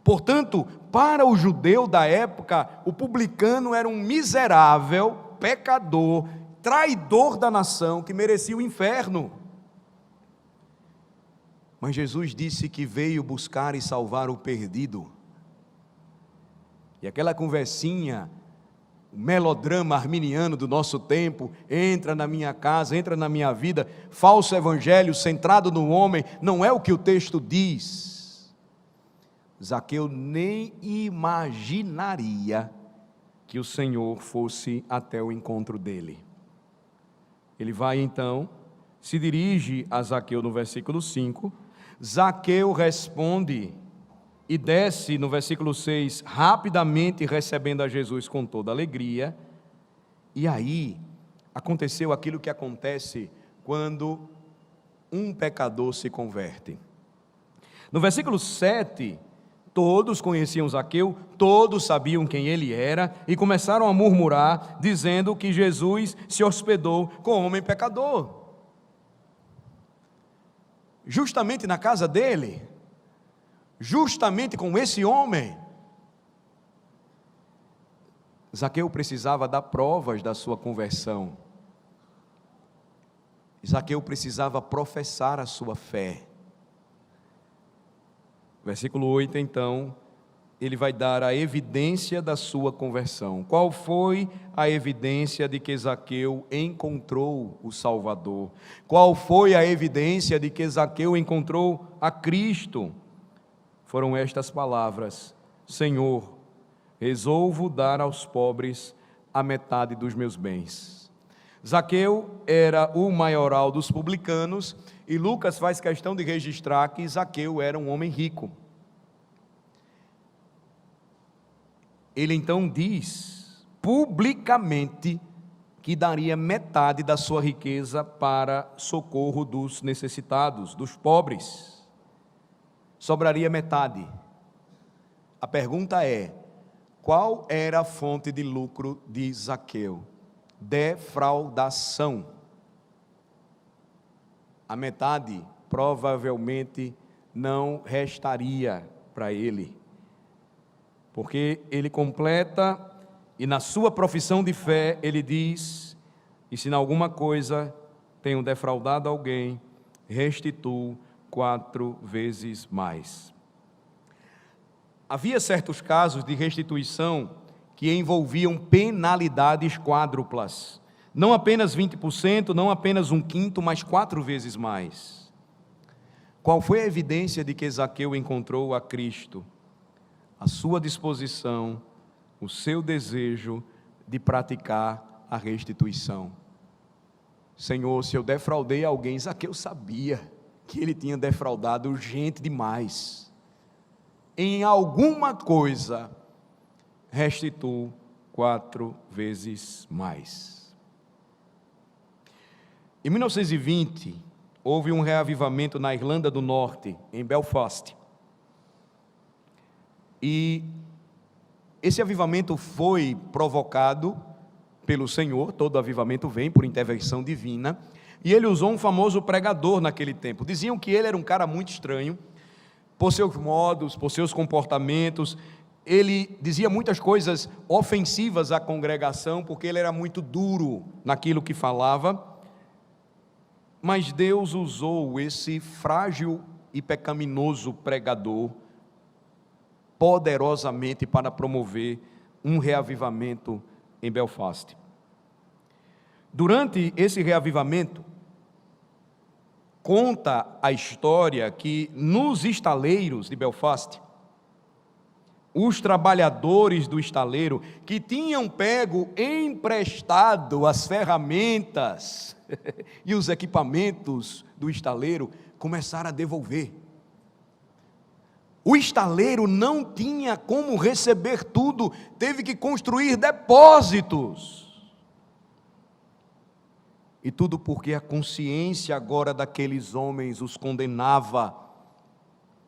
Portanto, para o judeu da época, o publicano era um miserável, pecador, traidor da nação, que merecia o inferno. Mas Jesus disse que veio buscar e salvar o perdido. E aquela conversinha, o melodrama arminiano do nosso tempo, entra na minha casa, entra na minha vida, falso evangelho centrado no homem, não é o que o texto diz. Zaqueu nem imaginaria que o Senhor fosse até o encontro dele. Ele vai então, se dirige a Zaqueu no versículo 5, Zaqueu responde e desce no versículo 6, rapidamente recebendo a Jesus com toda alegria. E aí, aconteceu aquilo que acontece quando um pecador se converte. No versículo 7, todos conheciam Zaqueu, todos sabiam quem ele era e começaram a murmurar, dizendo que Jesus se hospedou com um homem pecador. Justamente na casa dele, justamente com esse homem. Zaqueu precisava dar provas da sua conversão. Zaqueu precisava professar a sua fé. Versículo 8, então, ele vai dar a evidência da sua conversão. Qual foi a evidência de que Zaqueu encontrou o Salvador? Qual foi a evidência de que Zaqueu encontrou a Cristo? Foram estas palavras: Senhor, resolvo dar aos pobres a metade dos meus bens. Zaqueu era o maioral dos publicanos, e Lucas faz questão de registrar que Zaqueu era um homem rico. Ele então diz publicamente que daria metade da sua riqueza para socorro dos necessitados, dos pobres. Sobraria metade. A pergunta é: qual era a fonte de lucro de Zaqueu? Defraudação. A metade provavelmente não restaria para ele, porque ele completa, e na sua profissão de fé ele diz: e se em alguma coisa tenho defraudado alguém, restituo 4 vezes mais. Havia certos casos de restituição que envolviam penalidades quádruplas, não apenas 20%, não apenas 1/5, mas 4 vezes mais. Qual foi a evidência de que Zaqueu encontrou a Cristo? A sua disposição, o seu desejo de praticar a restituição. Senhor, se eu defraudei alguém, Zaqueu sabia que ele tinha defraudado gente demais. Em alguma coisa, restituo 4 vezes mais. Em 1920, houve um reavivamento na Irlanda do Norte, em Belfast. E esse avivamento foi provocado pelo Senhor. Todo avivamento vem por intervenção divina, e ele usou um famoso pregador naquele tempo. Diziam que ele era um cara muito estranho, por seus modos, por seus comportamentos. Ele dizia muitas coisas ofensivas à congregação, porque ele era muito duro naquilo que falava. Mas Deus usou esse frágil e pecaminoso pregador poderosamente para promover um reavivamento em Belfast. Durante esse reavivamento, conta a história que nos estaleiros de Belfast, os trabalhadores do estaleiro que tinham pego emprestado as ferramentas e os equipamentos do estaleiro começaram a devolver. O estaleiro não tinha como receber tudo, teve que construir depósitos. E tudo porque a consciência agora daqueles homens os condenava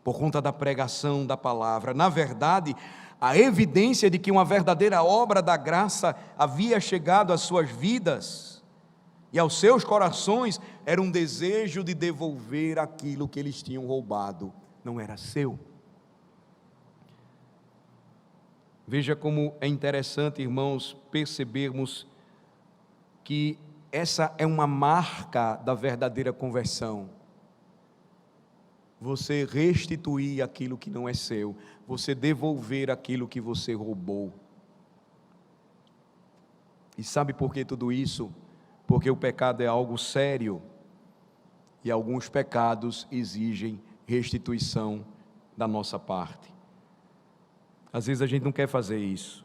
por conta da pregação da palavra. Na verdade, a evidência de que uma verdadeira obra da graça havia chegado às suas vidas e aos seus corações era um desejo de devolver aquilo que eles tinham roubado, não era seu. Veja como é interessante, irmãos, percebermos que essa é uma marca da verdadeira conversão. Você restituir aquilo que não é seu, você devolver aquilo que você roubou. E sabe por que tudo isso? Porque o pecado é algo sério e alguns pecados exigem restituição da nossa parte. Às vezes a gente não quer fazer isso.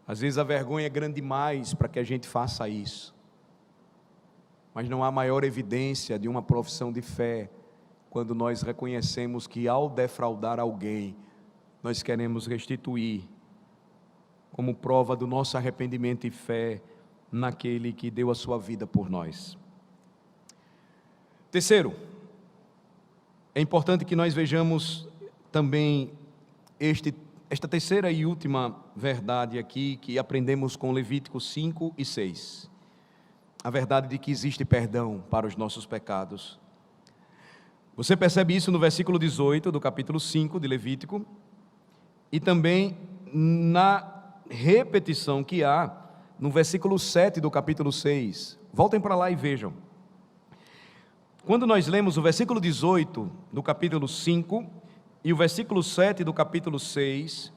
Às vezes a vergonha é grande demais para que a gente faça isso. Mas não há maior evidência de uma profissão de fé quando nós reconhecemos que ao defraudar alguém, nós queremos restituir como prova do nosso arrependimento e fé naquele que deu a sua vida por nós. Terceiro, é importante que nós vejamos também esta terceira e última verdade aqui que aprendemos com Levítico 5 e 6. A verdade de que existe perdão para os nossos pecados. Você percebe isso no versículo 18 do capítulo 5 de Levítico e também na repetição que há no versículo 7 do capítulo 6. Voltem para lá e vejam. Quando nós lemos o versículo 18 do capítulo 5 e o versículo 7 do capítulo 6,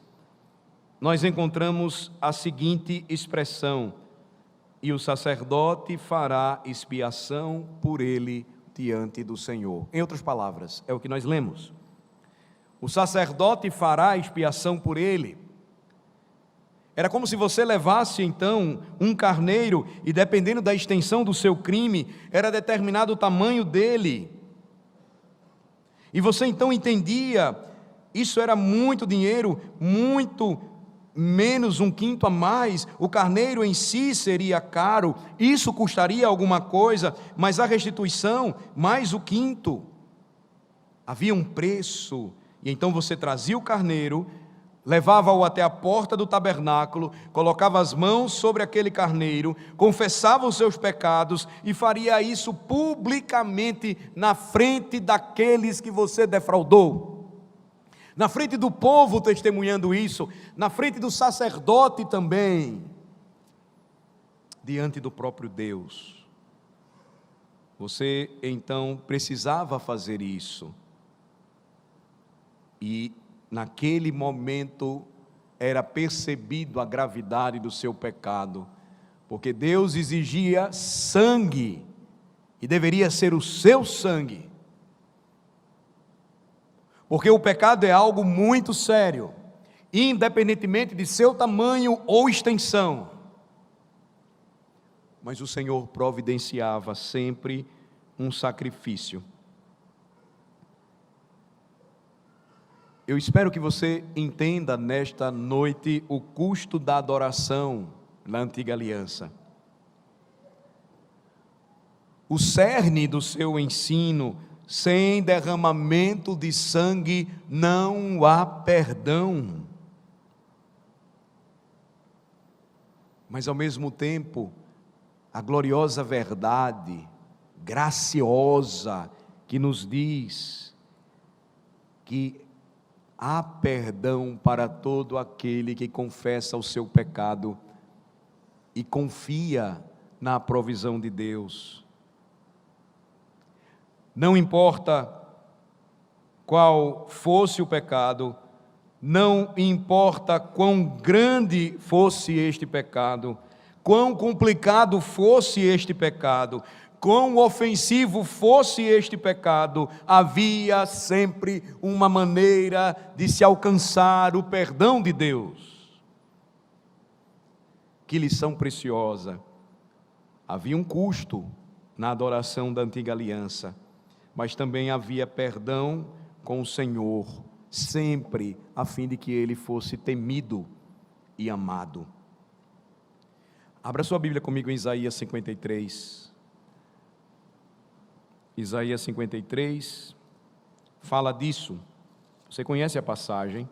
nós encontramos a seguinte expressão: e o sacerdote fará expiação por ele diante do Senhor. Em outras palavras, é o que nós lemos. O sacerdote fará expiação por ele. Era como se você levasse então um carneiro e dependendo da extensão do seu crime, era determinado o tamanho dele. E você então entendia, isso era muito dinheiro, muito menos um quinto a mais, o carneiro em si seria caro, isso custaria alguma coisa, mas a restituição, mais o quinto, havia um preço, e então você trazia o carneiro, levava-o até a porta do tabernáculo, colocava as mãos sobre aquele carneiro, confessava os seus pecados e faria isso publicamente na frente daqueles que você defraudou. Na frente do povo testemunhando isso, na frente do sacerdote também, diante do próprio Deus. Você então precisava fazer isso. E naquele momento era percebido a gravidade do seu pecado, porque Deus exigia sangue, e deveria ser o seu sangue. Porque o pecado é algo muito sério, independentemente de seu tamanho ou extensão. Mas o Senhor providenciava sempre um sacrifício. Eu espero que você entenda nesta noite o custo da adoração na antiga aliança. O cerne do seu ensino: sem derramamento de sangue não há perdão. Mas ao mesmo tempo, a gloriosa verdade, graciosa, que nos diz que há perdão para todo aquele que confessa o seu pecado e confia na provisão de Deus. Não importa qual fosse o pecado, não importa quão grande fosse este pecado, quão complicado fosse este pecado, quão ofensivo fosse este pecado, havia sempre uma maneira de se alcançar o perdão de Deus. Que lição preciosa! Havia um custo na adoração da antiga aliança, mas também havia perdão com o Senhor, sempre a fim de que ele fosse temido e amado. Abra sua Bíblia comigo em Isaías 53. Isaías 53 fala disso. Você conhece a passagem?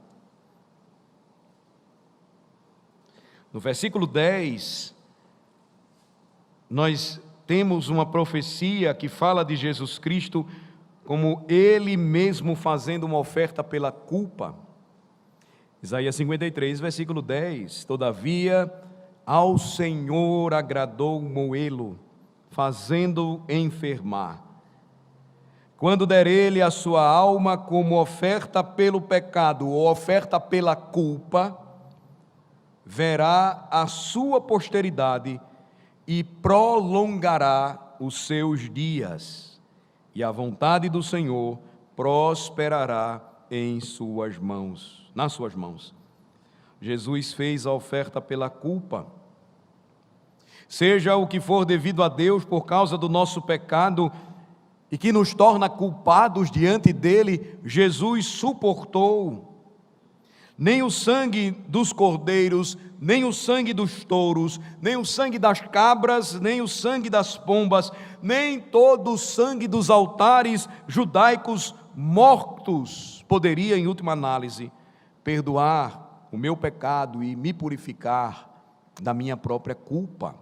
No versículo 10, nós temos uma profecia que fala de Jesus Cristo como Ele mesmo fazendo uma oferta pela culpa. Isaías 53, versículo 10: Todavia, ao Senhor agradou moê-lo, fazendo-o enfermar. Quando der ele a sua alma como oferta pelo pecado ou oferta pela culpa, verá a sua posteridade e prolongará os seus dias, e a vontade do Senhor prosperará em suas mãos, nas suas mãos. Jesus fez a oferta pela culpa. Seja o que for devido a Deus por causa do nosso pecado e que nos torna culpados diante dele, Jesus suportou. Nem o sangue dos cordeiros, nem o sangue dos touros, nem o sangue das cabras, nem o sangue das pombas, nem todo o sangue dos altares judaicos mortos poderia, em última análise, perdoar o meu pecado e me purificar da minha própria culpa.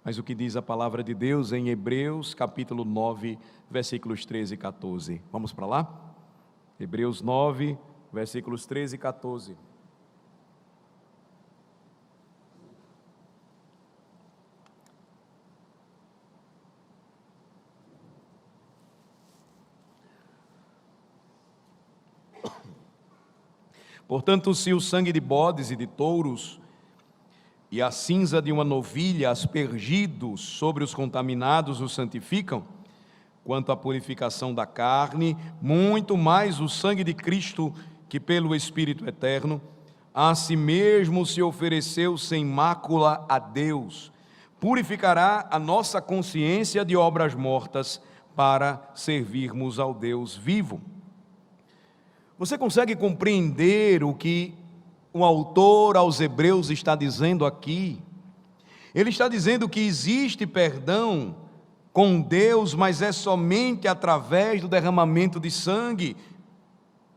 Mas o que diz a palavra de Deus em Hebreus capítulo 9, versículos 13 e 14? Vamos para lá? Hebreus 9, versículos 13 e 14. Portanto, se o sangue de bodes e de touros e a cinza de uma novilha aspergidos sobre os contaminados os santificam, quanto à purificação da carne, muito mais o sangue de Cristo, que pelo Espírito eterno, a si mesmo se ofereceu sem mácula a Deus, purificará a nossa consciência de obras mortas para servirmos ao Deus vivo. Você consegue compreender o que o autor aos Hebreus está dizendo aqui? Ele está dizendo que existe perdão com Deus, mas é somente através do derramamento de sangue,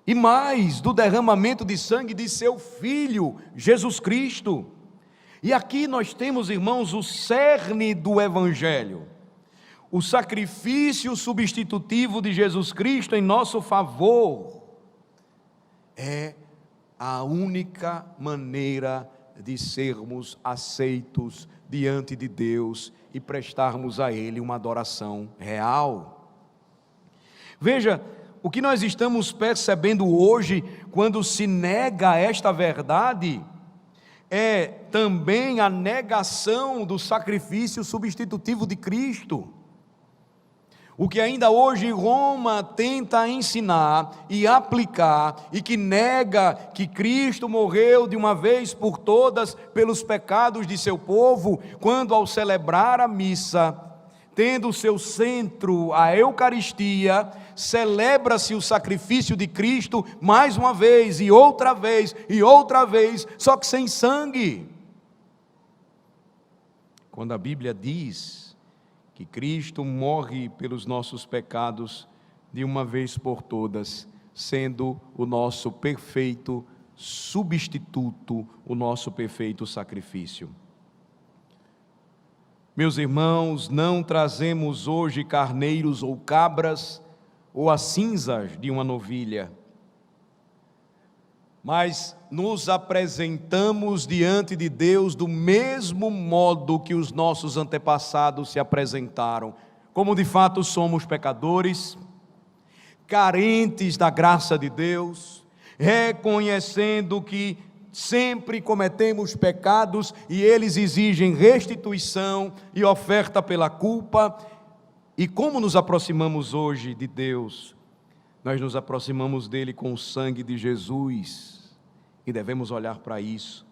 e mais, do derramamento de sangue de seu Filho, Jesus Cristo. E aqui nós temos, irmãos, o cerne do Evangelho, o sacrifício substitutivo de Jesus Cristo em nosso favor. É a única maneira de sermos aceitos diante de Deus e prestarmos a Ele uma adoração real. Veja, o que nós estamos percebendo hoje, quando se nega esta verdade, é também a negação do sacrifício substitutivo de Cristo. O que ainda hoje Roma tenta ensinar e aplicar, e que nega que Cristo morreu de uma vez por todas pelos pecados de seu povo, quando ao celebrar a missa, tendo seu centro a Eucaristia, celebra-se o sacrifício de Cristo mais uma vez, e outra vez, e outra vez, só que sem sangue. Quando a Bíblia diz que Cristo morre pelos nossos pecados de uma vez por todas, sendo o nosso perfeito substituto, o nosso perfeito sacrifício. Meus irmãos, não trazemos hoje carneiros ou cabras ou as cinzas de uma novilha, mas nos apresentamos diante de Deus do mesmo modo que os nossos antepassados se apresentaram, como de fato somos pecadores, carentes da graça de Deus, reconhecendo que sempre cometemos pecados e eles exigem restituição e oferta pela culpa. E como nos aproximamos hoje de Deus? Nós nos aproximamos dele com o sangue de Jesus e devemos olhar para isso.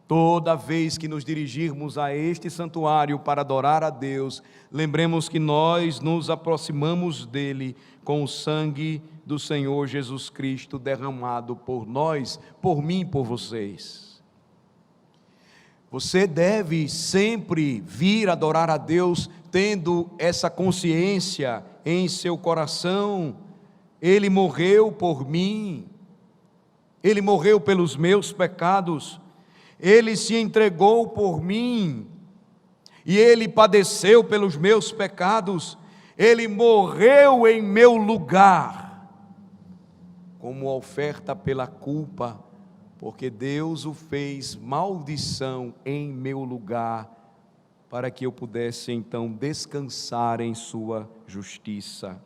Toda vez que nos dirigirmos a este santuário para adorar a Deus, lembremos que nós nos aproximamos dele com o sangue do Senhor Jesus Cristo derramado por nós, por mim e por vocês. Você deve sempre vir adorar a Deus tendo essa consciência em seu coração. Ele morreu por mim, ele morreu pelos meus pecados, ele se entregou por mim, e ele padeceu pelos meus pecados, ele morreu em meu lugar, como oferta pela culpa, porque Deus o fez maldição em meu lugar, para que eu pudesse então descansar em sua justiça.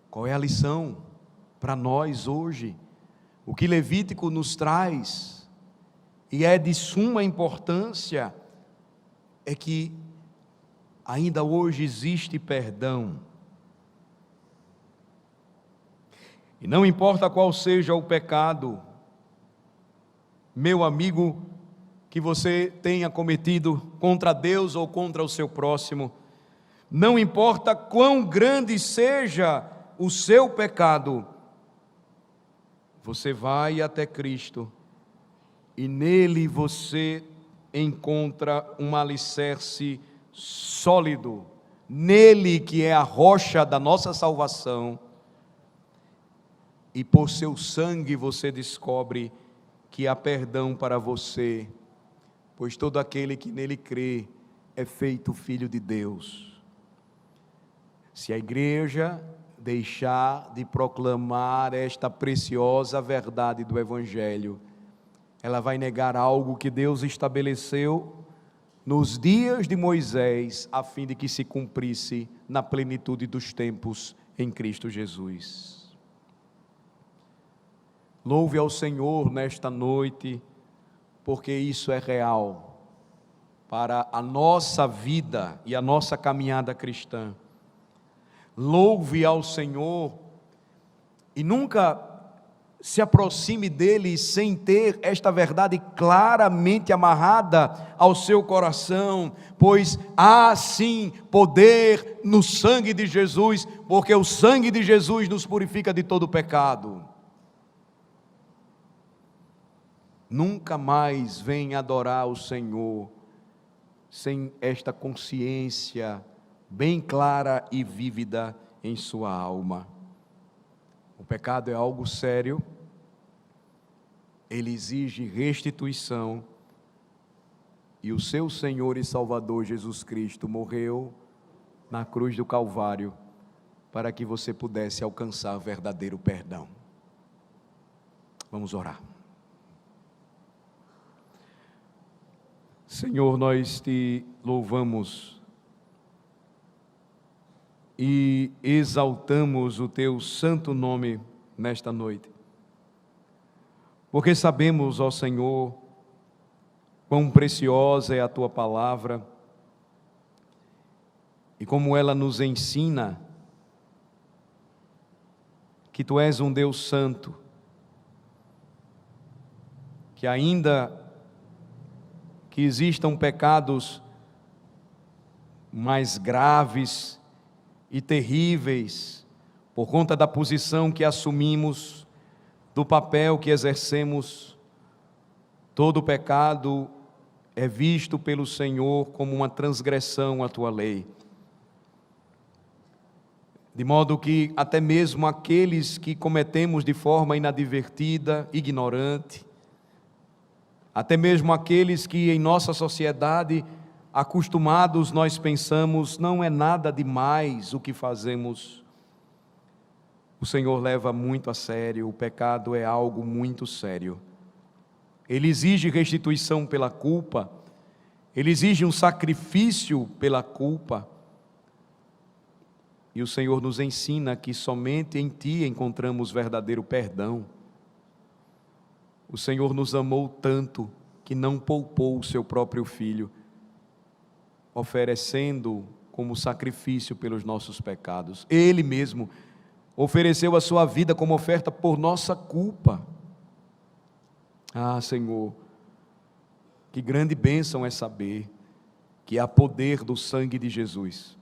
Qual é a lição para nós hoje? O que Levítico nos traz, e é de suma importância, é que ainda hoje existe perdão. E não importa qual seja o pecado, meu amigo, que você tenha cometido contra Deus ou contra o seu próximo, não importa quão grande seja o seu pecado, você vai até Cristo e nele você encontra um alicerce sólido, nele que é a rocha da nossa salvação, e por seu sangue você descobre que há perdão para você, pois todo aquele que nele crê é feito filho de Deus. Se a igreja deixar de proclamar esta preciosa verdade do Evangelho, ela vai negar algo que Deus estabeleceu nos dias de Moisés, a fim de que se cumprisse na plenitude dos tempos em Cristo Jesus. Louve ao Senhor nesta noite, porque isso é real para a nossa vida e a nossa caminhada cristã. Louve ao Senhor e nunca se aproxime dele sem ter esta verdade claramente amarrada ao seu coração, pois há sim poder no sangue de Jesus, porque o sangue de Jesus nos purifica de todo pecado. Nunca mais venha adorar o Senhor sem esta consciência bem clara e vívida em sua alma. O pecado é algo sério, ele exige restituição, e o seu Senhor e Salvador Jesus Cristo morreu na cruz do Calvário para que você pudesse alcançar verdadeiro perdão. Vamos orar. Senhor, nós te louvamos e exaltamos o teu santo nome nesta noite, porque sabemos, ó Senhor, quão preciosa é a tua palavra e como ela nos ensina que tu és um Deus santo, que ainda que existam pecados mais graves e terríveis, por conta da posição que assumimos, do papel que exercemos, todo pecado é visto pelo Senhor como uma transgressão à tua lei. De modo que até mesmo aqueles que cometemos de forma inadvertida, ignorante, até mesmo aqueles que em nossa sociedade, acostumados, nós pensamos, não é nada demais o que fazemos. O Senhor leva muito a sério, o pecado é algo muito sério. Ele exige restituição pela culpa, ele exige um sacrifício pela culpa. E o Senhor nos ensina que somente em Ti encontramos verdadeiro perdão. o Senhor nos amou tanto que não poupou o seu próprio Filho, oferecendo como sacrifício pelos nossos pecados. Ele mesmo ofereceu a sua vida como oferta por nossa culpa. Ah, Senhor, que grande bênção é saber que há poder do sangue de Jesus.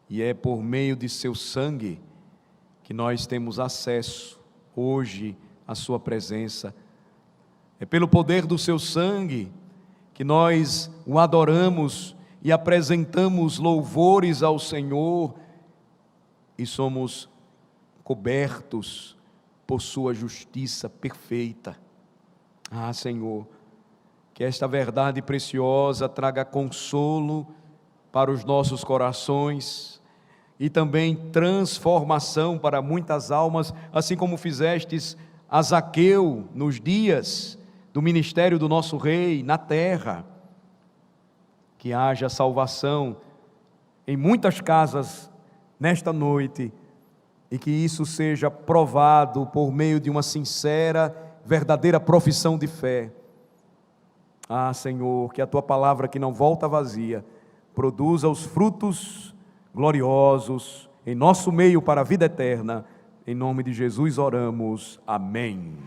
E é por meio de seu sangue que nós temos acesso hoje à sua presença. É pelo poder do seu sangue que nós o adoramos e apresentamos louvores ao Senhor e somos cobertos por sua justiça perfeita. Ah, Senhor, que esta verdade preciosa traga consolo para os nossos corações e também transformação para muitas almas, assim como fizestes a Zaqueu nos dias do ministério do nosso Rei na terra. Que haja salvação em muitas casas nesta noite e que isso seja provado por meio de uma sincera, verdadeira profissão de fé. Ah, Senhor, que a Tua palavra que não volta vazia, produza os frutos gloriosos em nosso meio para a vida eterna. Em nome de Jesus oramos. Amém.